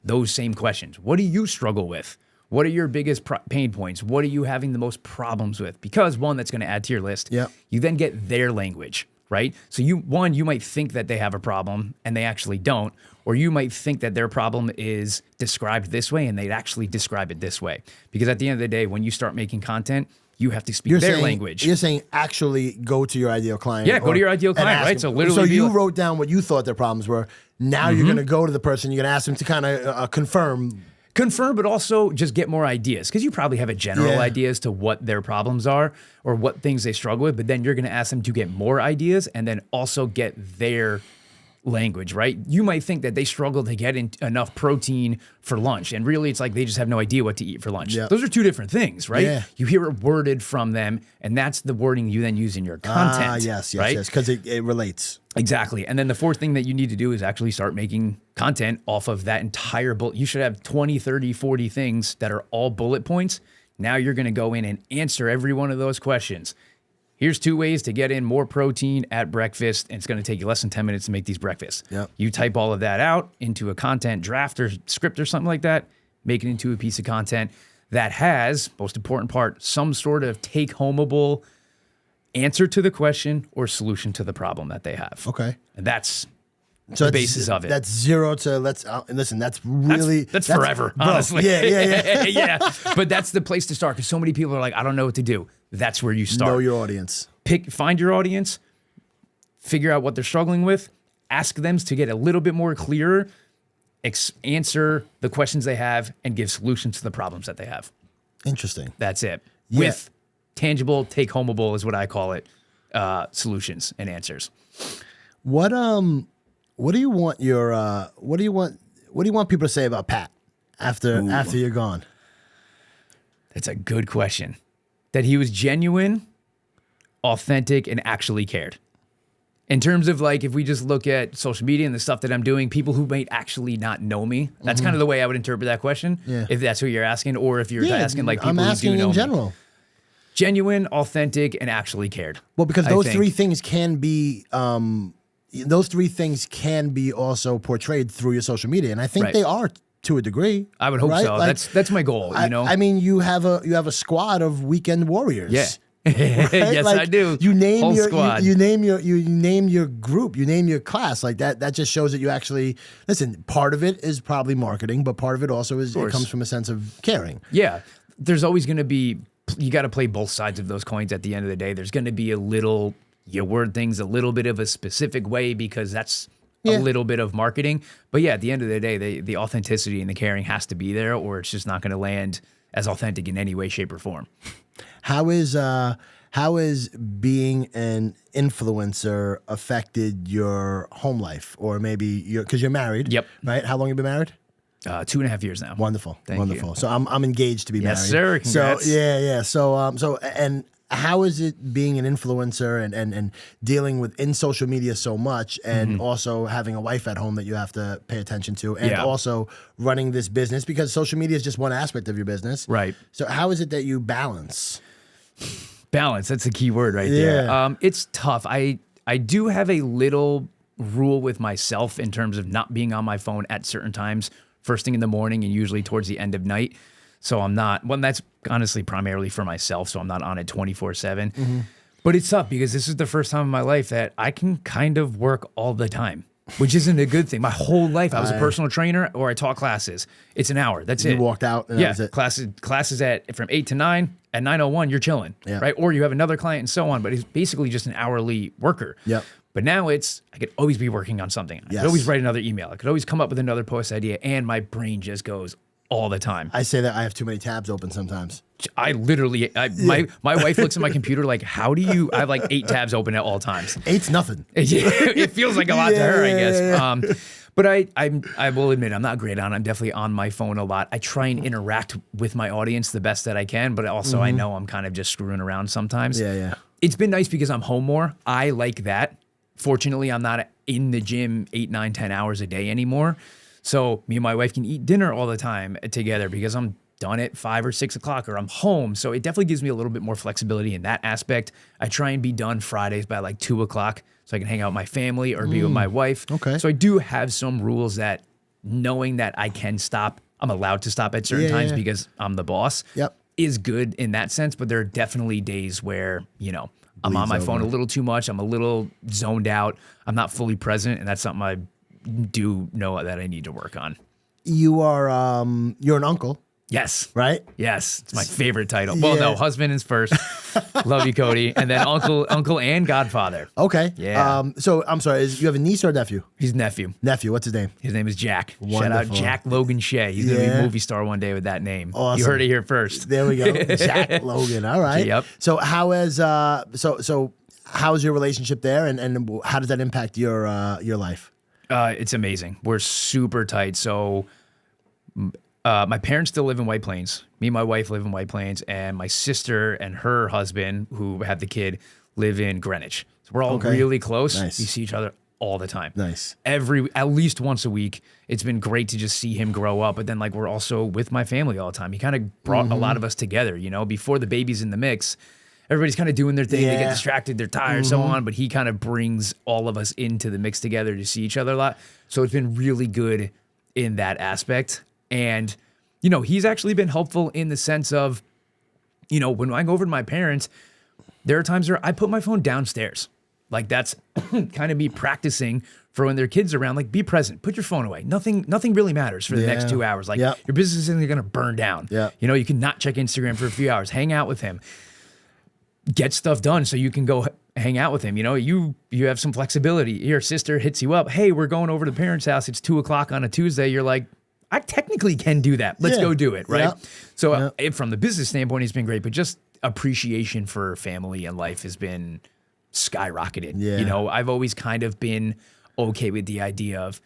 those same questions. What do you struggle with? What are your biggest pain points? What are you having the most problems with? Because one, that's going to add to your list. Yep. You then get their language, right? So you might think that they have a problem and they actually don't. Or you might think that their problem is described this way and they'd actually describe it this way. Because at the end of the day, when you start making content, you have to speak their language. You're saying actually go to your ideal client. Yeah, go to your ideal client, right? So literally, so you wrote down what you thought their problems were. Now you're going to go to the person. You're going to ask them to kind of confirm, but also just get more ideas, because you probably have a general idea as to what their problems are or what things they struggle with. But then you're going to ask them to get more ideas and then also get their language, right? You might think that they struggle to get enough protein for lunch, and really it's like they just have no idea what to eat for lunch. Yep. Those are two different things, right? Yeah. You hear it worded from them, and that's the wording you then use in your content. Yes, right? because it relates. Exactly. And then the fourth thing that you need to do is actually start making content off of that entire bullet. You should have 20, 30, 40 things that are all bullet points. Now you're going to go in and answer every one of those questions. Here's 2 ways to get in more protein at breakfast, and it's going to take you less than 10 minutes to make these breakfasts. Yep. You type all of that out into a content draft or script or something like that, make it into a piece of content that has, most important part, some sort of take-homeable answer to the question or solution to the problem that they have. Okay. And that's the basis of it. That's zero to listen. That's really that's forever, bro, honestly. Yeah. Yeah. But that's the place to start, because so many people are like, I don't know what to do. That's where you start. Know your audience. Find your audience, figure out what they're struggling with, ask them to get a little bit more clearer, answer the questions they have, and give solutions to the problems that they have. Interesting. That's it. Yeah. With tangible, take-homeable is what I call it, solutions and answers. What do you want people to say about Pat after you're gone? That's a good question. That he was genuine, authentic, and actually cared. In terms of, like, if we just look at social media and the stuff that I'm doing, people who might actually not know me, that's kind of the way I would interpret that question. Yeah. If that's what you're asking, or if you're asking like people I'm asking who do know in me. general. Genuine, authentic, and actually cared. Well, because I those think. three things can be also portrayed through your social media, and I think Right. they are to a degree. I would hope right? so. Like, That's my goal. You know. I mean, you have a squad of weekend warriors. Yeah. Right? Yes, Like, I do. You name Whole your squad. you name your group, you name your class. Like that just shows that you actually listen. Part of it is probably marketing, but part of it also is it comes from a sense of caring. Yeah. There's always going to be, you got to play both sides of those coins at the end of the day. There's going to be you word things a little bit of a specific way, because that's a little bit of marketing. But yeah, at the end of the day, the authenticity and the caring has to be there, or it's just not going to land as authentic in any way, shape, or form. How is being an influencer affected your home life, or maybe because you're married? Yep. Right. How long have you been married? 2.5 years now. Wonderful. Thank Wonderful. you. So I'm engaged to be married. Yes, sir. Congrats. So yeah. So and how is it being an influencer and dealing with in social media so much, and also having a wife at home that you have to pay attention to, and also running this business, because social media is just one aspect of your business. Right. So how is it that you balance? Balance. That's a key word right there. It's tough. I do have a little rule with myself in terms of not being on my phone at certain times, first thing in the morning and usually towards the end of night. So I'm not, that's honestly primarily for myself, so I'm not on it 24/7. But it's tough, because this is the first time in my life that I can kind of work all the time, which isn't a good thing. My whole life, I was a personal trainer, or I taught classes. It's an hour. That's it. You walked out and that was it. Classes from 8 to 9. At 9:01, you're chilling, right? Or you have another client and so on, but it's basically just an hourly worker. Yep. But now I could always be working on something. I could always write another email. I could always come up with another post idea, and my brain just goes all the time. I say that I have too many tabs open sometimes. I literally, my wife looks at my computer like, how do you, I have like 8 tabs open at all times. 8's nothing. It feels like a lot to her, I guess. Yeah. But I will admit, I'm not great on it. I'm definitely on my phone a lot. I try and interact with my audience the best that I can, but also I know I'm kind of just screwing around sometimes. Yeah. It's been nice because I'm home more. I like that. Fortunately, I'm not in the gym 8, 9, 10 hours a day anymore. So me and my wife can eat dinner all the time together because I'm done at 5 or 6 o'clock, or I'm home. So it definitely gives me a little bit more flexibility in that aspect. I try and be done Fridays by like 2 o'clock so I can hang out with my family or be with my wife. Okay. So I do have some rules that knowing that I can stop, I'm allowed to stop at certain times because I'm the boss, is good in that sense. But there are definitely days where, you know, I'm on my phone a little too much. I'm a little zoned out. I'm not fully present. And that's something I do know that I need to work on. You are, you're an uncle. Yes. Right? Yes. It's my favorite title. Well, no, husband is first. Love you, Cody. And then uncle and godfather. Okay. Yeah. So I'm sorry, you have a niece or a nephew? He's nephew. Nephew, what's his name? His name is Jack. Wonderful. Shout out Jack Logan Shea. He's going to be a movie star one day with that name. Awesome. You heard it here first. There we go. Jack Logan. All right. Yep. So how is so how's your relationship there, and how does that impact your life? It's amazing. We're super tight. So my parents still live in White Plains. Me and my wife live in White Plains, and my sister and her husband, who have the kid, live in Greenwich. So we're all really close. Nice. We see each other all the time. Nice. At least once a week. It's been great to just see him grow up. But then like we're also with my family all the time. He kind of brought a lot of us together, you know, before the baby's in the mix. Everybody's kind of doing their thing. They get distracted, they're tired, so on. But he kind of brings all of us into the mix together to see each other a lot. So it's been really good in that aspect. And, you know, he's actually been helpful in the sense of, you know, when I go over to my parents, there are times where I put my phone downstairs. Like that's kind of me practicing for when their kids are around. Like be present, put your phone away. Nothing really matters for the next 2 hours. Like your business isn't going to burn down. Yeah. You know, you can not check Instagram for a few hours, hang out with him, get stuff done so you can go hang out with him. You know, you have some flexibility. Your sister hits you up. Hey, we're going over to the parents' house. It's 2 o'clock on a Tuesday. You're like, I technically can do that. Let's go do it. Right. Yeah. So from the business standpoint, it's been great, but just appreciation for family and life has been skyrocketed. Yeah. You know, I've always kind of been okay with the idea of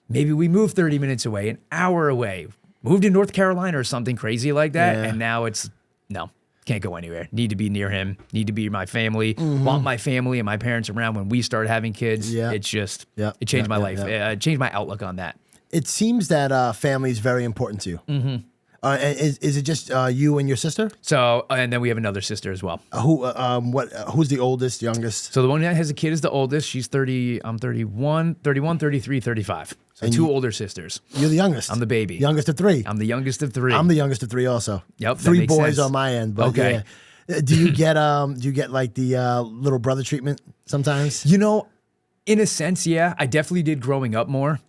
maybe we move 30 minutes away, an hour away, moved to North Carolina or something crazy like that. And now it's no, can't go anywhere. Need to be near him, need to be my family, want my family and my parents around when we start having kids. It's just, it changed my life. It changed my outlook on that. It seems that family is very important to you. Is it just you and your sister? So, and then we have another sister as well. Who's the oldest, youngest? So the one that has a kid is the oldest. She's 30, I'm 31, 33, 35. So and 2 older sisters. You're the youngest. I'm the baby. Youngest of 3. I'm the youngest of 3. I'm the youngest of 3 also. Yep. 3 boys on my end. But okay. Yeah. Do you get like the little brother treatment sometimes? You know, in a sense, yeah. I definitely did growing up more.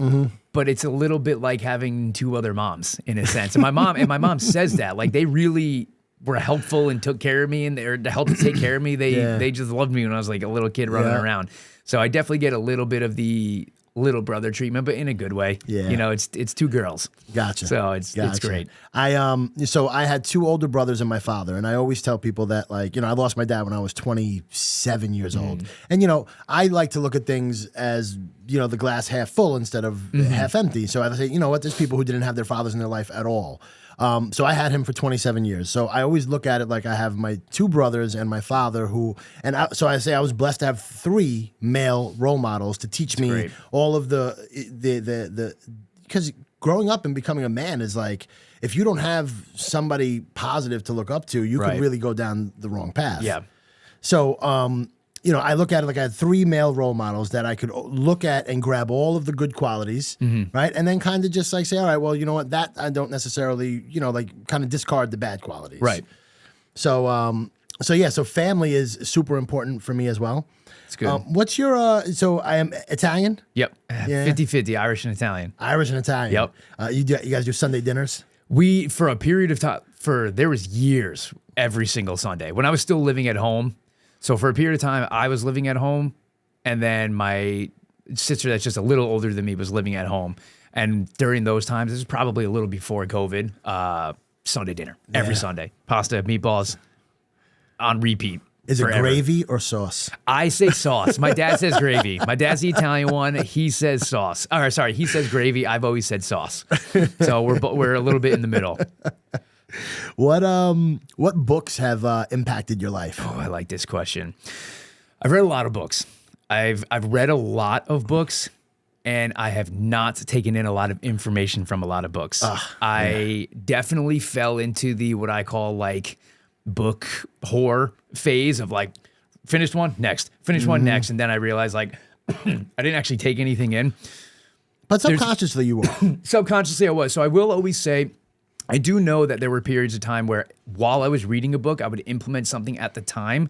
But it's a little bit like having 2 other moms in a sense. And my mom says that. Like they really were helpful and took care of me and they're to help take care of me. They just loved me when I was like a little kid running around. So I definitely get a little bit of the little brother treatment, but in a good way. Yeah. You know, it's 2 girls. Gotcha. So it's great. So I had 2 older brothers and my father, and I always tell people that, like, you know, I lost my dad when I was 27 years old. And, you know, I like to look at things as, you know, the glass half full instead of half empty. So I say, you know what, there's people who didn't have their fathers in their life at all. So I had him for 27 years. So I always look at it like I have my 2 brothers and my father so I say I was blessed to have 3 male role models to teach me all of because growing up and becoming a man is like, if you don't have somebody positive to look up to, you could really go down the wrong path. Yeah. So, you know, I look at it like I had 3 male role models that I could look at and grab all of the good qualities, right? And then kind of just like say, all right, well, you know what, that I don't necessarily, you know, like kind of discard the bad qualities. Right. So, so family is super important for me as well. It's good. What's your, so I am Italian? Yep. 50-50, Irish and Italian. Irish and Italian. Yep. You guys do Sunday dinners? We, for a period of time, there was years, every single Sunday. When I was still living at home, so for a period of time, I was living at home, and then my sister that's just a little older than me was living at home. And during those times, this is probably a little before COVID, Sunday dinner, every Sunday. Pasta, meatballs on repeat. Is forever. it gravy or sauce? I say sauce. My dad says gravy. My dad's the Italian one. He says sauce. Or sorry, he says gravy. I've always said sauce. So we're a little bit in the middle. What books have impacted your life? Oh, I like this question. I've read a lot of books. I've read a lot of books, and I have not taken in a lot of information from a lot of books. I definitely fell into the what I call like book whore phase of like finished one next, finished one next, and then I realized like I didn't actually take anything in. But subconsciously you were. Subconsciously I was. So I will always say I do know that there were periods of time where while I was reading a book, I would implement something at the time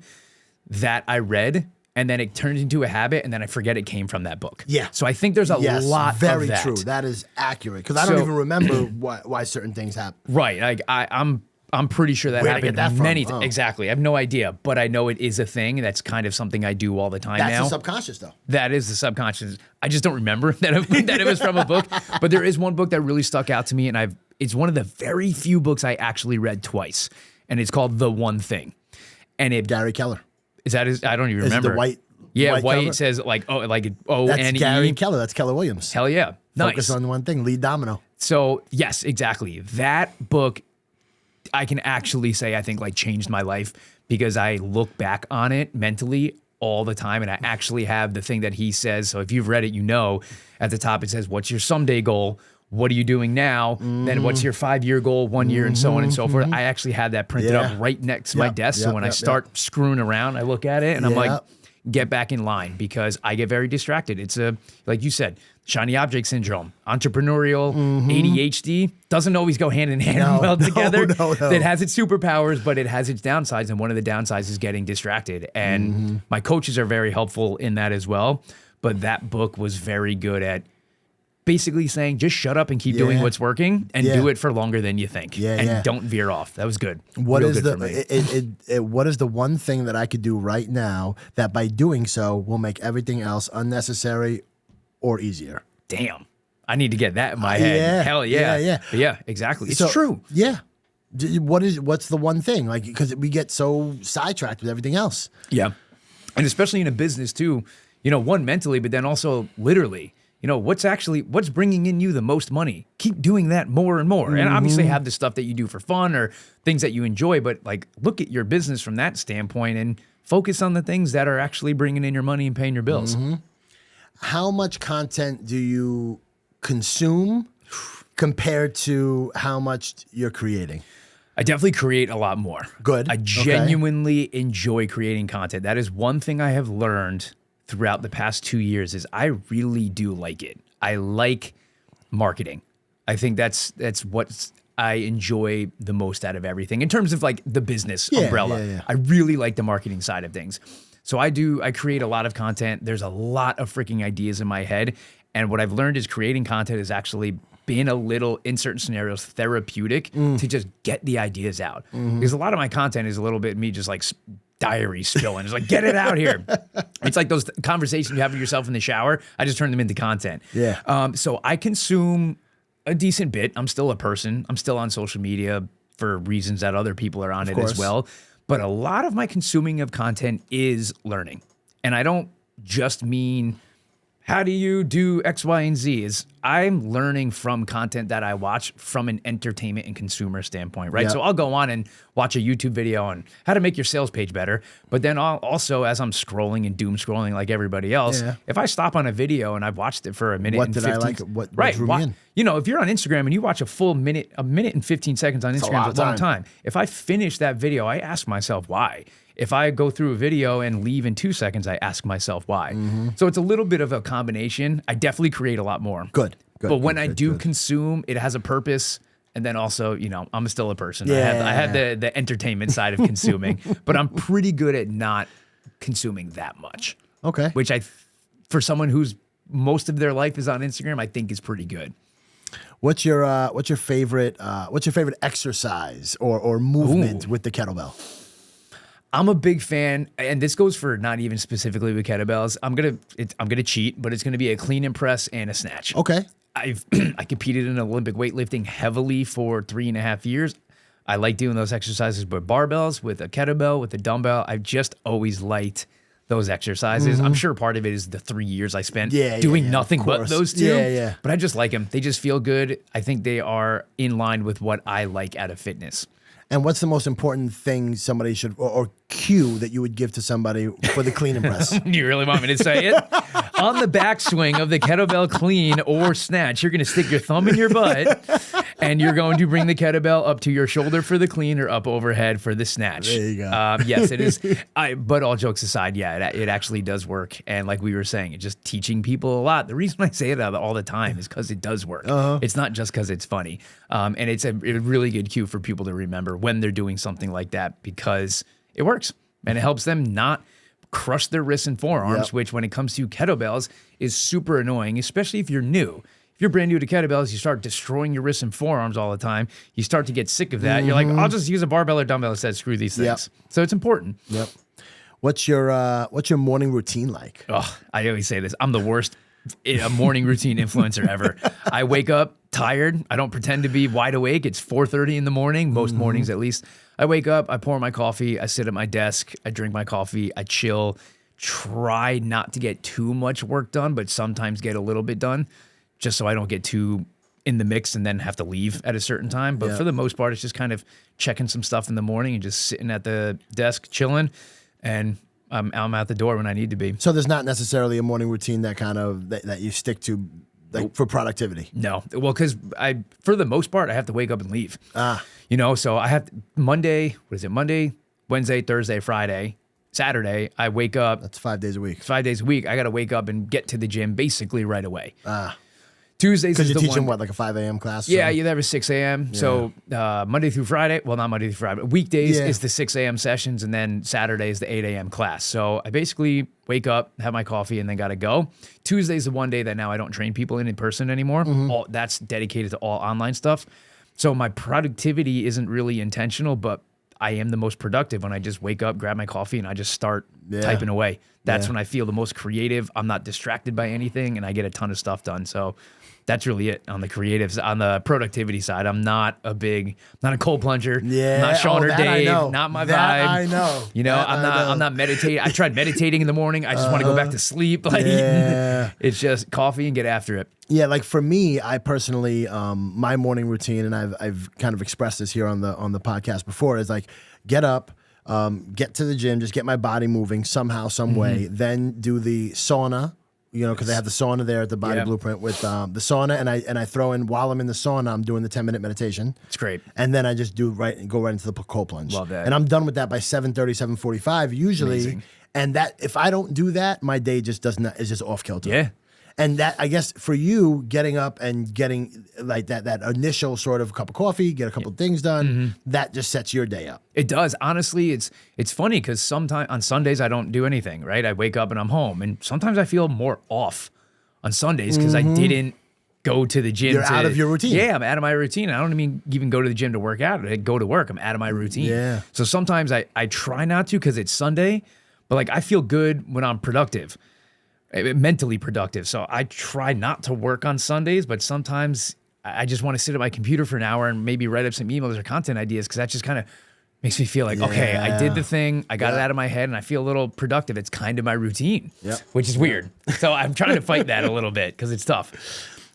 that I read, and then it turns into a habit, and then I forget it came from that book. Yeah. So I think there's a lot very of that. true. That is accurate because I don't even remember why certain things happen. Right. Like I'm pretty sure that Where'd I get happened that from? many times. Exactly. I have no idea, but I know it is a thing. That's kind of something I do all the time now. That's the subconscious, though. That is the subconscious. I just don't remember that it was from a book. But there is one book that really stuck out to me, and it's one of the very few books I actually read twice, and it's called The One Thing. And Gary Keller. Is that his? I don't even remember. Is it the white? Yeah, white cover? says like That's O-N-E. Gary Keller. That's Keller Williams. Hell yeah. Nice. Focus on one thing. Lead domino. So yes, exactly. That book, I can actually say I think like changed my life because I look back on it mentally all the time, and I actually have the thing that he says. So if you've read it, you know at the top it says, "What's your someday goal? What are you doing now? Then what's your 5-year goal, 1 year, and so on and so forth." I actually had that printed up right next to my desk. So when I start screwing around, I look at it and I'm like, get back in line because I get very distracted. It's like you said, shiny object syndrome, entrepreneurial, ADHD doesn't always go hand in hand well together. No. It has its superpowers, but it has its downsides. And one of the downsides is getting distracted. And my coaches are very helpful in that as well. But that book was very good at basically saying, just shut up and keep doing what's working and do it for longer than you think. And don't veer off. That was good. What Real is good for me. what is the one thing that I could do right now that by doing so will make everything else unnecessary or easier? Damn. I need to get that in my head. Hell yeah. But yeah, exactly. It's true. Yeah. What's the one thing? Like, because we get so sidetracked with everything else. Yeah. And especially in a business too, one mentally, but then also literally. What's bringing in you the most money? Keep doing that more and more. And obviously have the stuff that you do for fun or things that you enjoy, but like look at your business from that standpoint and focus on the things that are actually bringing in your money and paying your bills. How much content do you consume compared to how much you're creating? I definitely create a lot more. Good. I genuinely enjoy creating content. That is one thing I have learned throughout the past 2 years is I really do like it. I like marketing. I think that's what I enjoy the most out of everything in terms of like the business umbrella. I really like the marketing side of things. So I create a lot of content. There's a lot of freaking ideas in my head. And what I've learned is creating content has actually been a little, in certain scenarios, therapeutic to just get the ideas out. Because a lot of my content is a little bit me just like diary spilling. It's like, get it out here. It's like those conversations you have with yourself in the shower. I just turn them into content. So I consume a decent bit. I'm still a person. I'm still on social media for reasons that other people are on it as well. But a lot of my consuming of content is learning. And I don't just mean, how do you do X, Y, and Z? I'm learning from content that I watch from an entertainment and consumer standpoint, right? So I'll go on and watch a YouTube video on how to make your sales page better. But then I'll also, as I'm scrolling and doom scrolling like everybody else, if I stop on a video and I've watched it for a minute and 15 I like? What drew me in? If you're on Instagram and you watch a full minute, a minute and 15 seconds on Instagram, it's a long time. If I finish that video, I ask myself why. If I go through a video and leave in 2 seconds, I ask myself why. So it's a little bit of a combination. I definitely create a lot more. Good. But when I do consume, it has a purpose. And then also, I'm still a person. I have the entertainment side of consuming, but I'm pretty good at not consuming that much. Okay. Which for someone who's most of their life is on Instagram, I think is pretty good. What's your favorite exercise or movement with the kettlebell? I'm a big fan, and this goes for not even specifically with kettlebells. I'm gonna cheat, but it's gonna be a clean and press and a snatch. Okay. I competed in Olympic weightlifting heavily for 3.5 years. I like doing those exercises with barbells, with a kettlebell, with a dumbbell. I've just always liked those exercises. I'm sure part of it is the 3 years I spent doing nothing but those two. Yeah. But I just like them. They just feel good. I think they are in line with what I like out of fitness. And what's the most important thing somebody should, or cue that you would give to somebody for the clean and press? You really want me to say it? On the backswing of the kettlebell clean or snatch, you're going to stick your thumb in your butt and you're going to bring the kettlebell up to your shoulder for the clean or up overhead for the snatch. There you go. Yes, it is. But all jokes aside, yeah, it actually does work. And like we were saying, it's just teaching people a lot. The reason I say it all the time is because it does work. It's not just because it's funny. And it's a really good cue for people to remember when they're doing something like that, because it works and it helps them not crush their wrists and forearms, which when it comes to kettlebells is super annoying, especially if you're new. If you're brand new to kettlebells, you start destroying your wrists and forearms all the time. You start to get sick of that. You're like, I'll just use a barbell or dumbbell instead. Screw these things. So it's important. Yep. What's your morning routine like? Oh, I always say this. I'm the worst morning routine influencer ever. I wake up tired. I don't pretend to be wide awake. It's 4:30 in the morning, most mornings at least. I wake up, I pour my coffee, I sit at my desk, I drink my coffee, I chill, try not to get too much work done, but sometimes get a little bit done, just so I don't get too in the mix and then have to leave at a certain time. But for the most part, it's just kind of checking some stuff in the morning and just sitting at the desk chilling, and I'm out the door when I need to be. So there's not necessarily a morning routine that that you stick to, like, for productivity. No, well, because for the most part, I have to wake up and leave. So I have Monday, Wednesday, Thursday, Friday, Saturday. I wake up. That's 5 days a week. 5 days a week. I got to wake up and get to the gym basically right away. Tuesdays because is you're the teaching one, like a 5 a.m. class. Yeah, you have a 6 a.m. Yeah. So Monday through Friday, well, not Monday through Friday, but weekdays is the 6 a.m. sessions, and then Saturday is the 8 a.m. class. So I basically wake up, have my coffee, and then got to go. Tuesday's the one day that now I don't train people in person anymore. That's dedicated to all online stuff. So my productivity isn't really intentional, but I am the most productive when I just wake up, grab my coffee, and I just start typing away. That's when I feel the most creative. I'm not distracted by anything, and I get a ton of stuff done. So that's really it on the creatives. On the productivity side, I'm not a cold plunger. Yeah, I'm not Sean or Dave. Not my vibe. I know. I'm not meditating. I tried meditating in the morning. I just want to go back to sleep. It's just coffee and get after it. Yeah, like for me, I personally, my morning routine, and I've kind of expressed this here on the podcast before, is like get up, get to the gym, just get my body moving somehow, some way, then do the sauna. Because they have the sauna there at the Body Blueprint with the sauna, and I throw in, while I'm in the sauna, I'm doing the 10-minute meditation. It's great. And then I just go right into the cold plunge. Love that. And I'm done with that by 7:30, 7:45 usually. Amazing. And that, if I don't do that, my day just is just off kilter. Yeah. And that, I guess, for you, getting up and getting like that initial sort of cup of coffee, get a couple of things done, that just sets your day up. It does. Honestly, it's funny because sometimes on Sundays I don't do anything, right? I wake up and I'm home. And sometimes I feel more off on Sundays because I didn't go to the gym. You're out of your routine. Yeah, I'm out of my routine. I don't even go to the gym to work out. I go to work. I'm out of my routine. Yeah. So sometimes I try not to because it's Sunday, but like I feel good when I'm productive. Mentally productive. So I try not to work on Sundays, but sometimes I just want to sit at my computer for an hour and maybe write up some emails or content ideas, because that just kind of makes me feel like, okay, I did the thing, I got it out of my head, and I feel a little productive. It's kind of my routine, which is weird. So I'm trying to fight that a little bit because it's tough.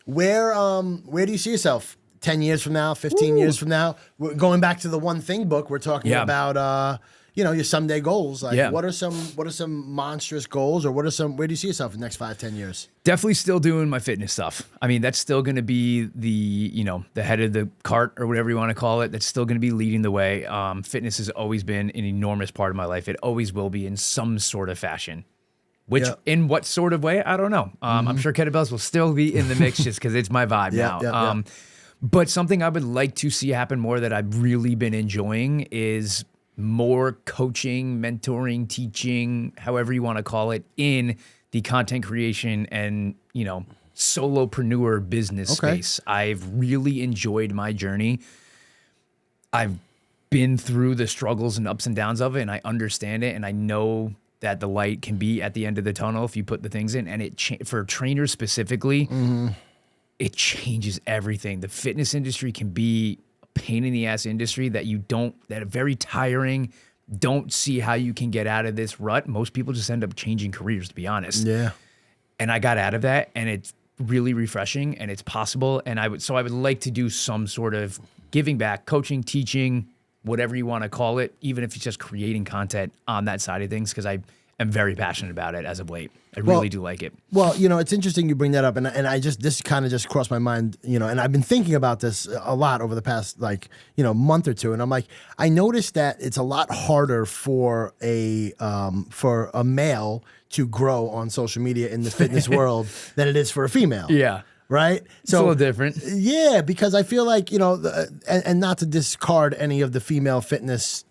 Where do you see yourself 10 years from now, 15 years from now? We're going back to the One Thing book, we're talking about your someday goals. Like what are some monstrous goals, or where do you see yourself in the next 5-10 years? Definitely still doing my fitness stuff. I mean, that's still going to be the head of the cart, or whatever you want to call it. That's still going to be leading the way. Fitness has always been an enormous part of my life. It always will be in some sort of fashion. Which, in what sort of way, I don't know. I'm sure kettlebells will still be in the mix just because it's my vibe now. But something I would like to see happen more that I've really been enjoying is more coaching, mentoring, teaching, however you want to call it, in the content creation and, solopreneur business space. I've really enjoyed my journey. I've been through the struggles and ups and downs of it, and I understand it, and I know that the light can be at the end of the tunnel if you put the things in. And for trainers specifically, it changes everything. The fitness industry can be a pain in the ass industry that are very tiring. Don't see how you can get out of this rut. Most people just end up changing careers, to be honest. Yeah. And I got out of that, and it's really refreshing, and it's possible. And I would like to do some sort of giving back, coaching, teaching, whatever you want to call it, even if it's just creating content on that side of things, because I am very passionate about it as of late. I really do like it. Well, it's interesting you bring that up, and this kind of just crossed my mind, and I've been thinking about this a lot over the past month or two, and I'm like, I noticed that it's a lot harder for a male to grow on social media in the fitness world than it is for a female. Yeah. Right? It's a little different. Yeah, because I feel like, and not to discard any of the female fitness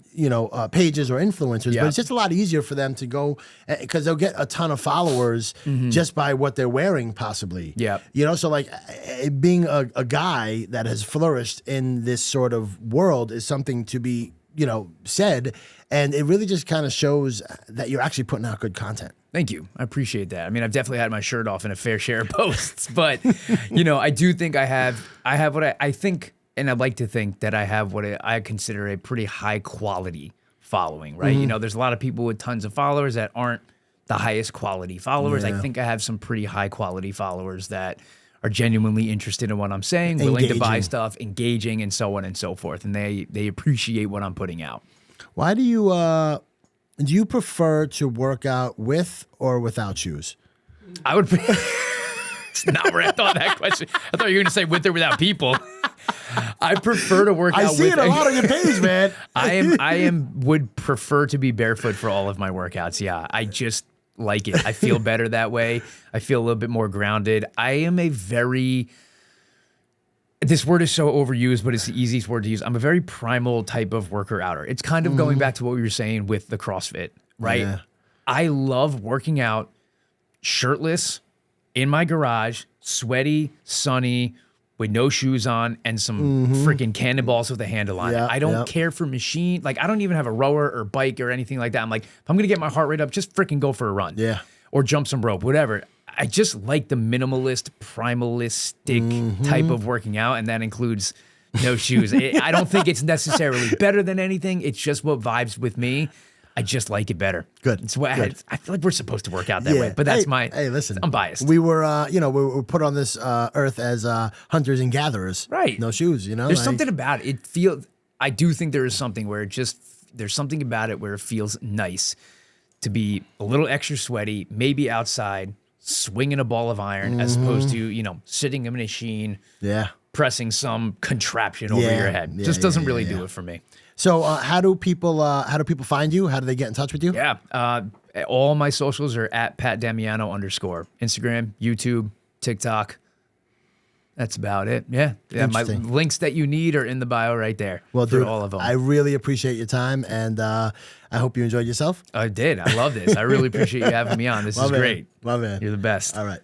pages or influencers, but it's just a lot easier for them to go because they'll get a ton of followers just by what they're wearing, possibly. Yeah. So like being a guy that has flourished in this sort of world is something to be, said. And it really just kind of shows that you're actually putting out good content. Thank you. I appreciate that. I mean, I've definitely had my shirt off in a fair share of posts, but I do think I have what I think. And I'd like to think that I have what I consider a pretty high quality following, right? There's a lot of people with tons of followers that aren't the highest quality followers. Yeah. I think I have some pretty high quality followers that are genuinely interested in what I'm saying, willing to buy stuff, engaging, and so on and so forth. And they appreciate what I'm putting out. Why do you prefer to work out with or without shoes? I would. It's not where I thought that question. I thought you were going to say with or without people. I prefer to work out with. I see it a lot on your page, man. I would prefer to be barefoot for all of my workouts. Yeah, I just like it. I feel better that way. I feel a little bit more grounded. I am this word is so overused, but it's the easiest word to use. I'm a very primal type of worker-outer. It's kind of going back to what we were saying with the CrossFit, right? Yeah. I love working out shirtless in my garage, sweaty, sunny, with no shoes on and some freaking cannonballs with a handle on it. I don't care for machine. Like, I don't even have a rower or bike or anything like that. I'm like, if I'm going to get my heart rate up, just freaking go for a run. Yeah. Or jump some rope, whatever. I just like the minimalist, primalistic type of working out, and that includes no shoes. I don't think it's necessarily better than anything. It's just what vibes with me. I just like it better. Good. It's what I feel like we're supposed to work out that way, but that's Hey, listen. I'm biased. We were, we were put on this earth as hunters and gatherers. Right. No shoes, There's something about it. I do think there is something where there's something about it where it feels nice to be a little extra sweaty, maybe outside, swinging a ball of iron, as opposed to, sitting in a machine, pressing some contraption over your head. Just doesn't really do it for me. So how do people find you? How do they get in touch with you? Yeah. All my socials are at Pat Damiano _ Instagram, YouTube, TikTok. That's about it. Yeah. My links that you need are in the bio right there. Well, for dude, all of them. I really appreciate your time, and I hope you enjoyed yourself. I did. I love this. I really appreciate you having me on. This is great. My man. You're the best. All right.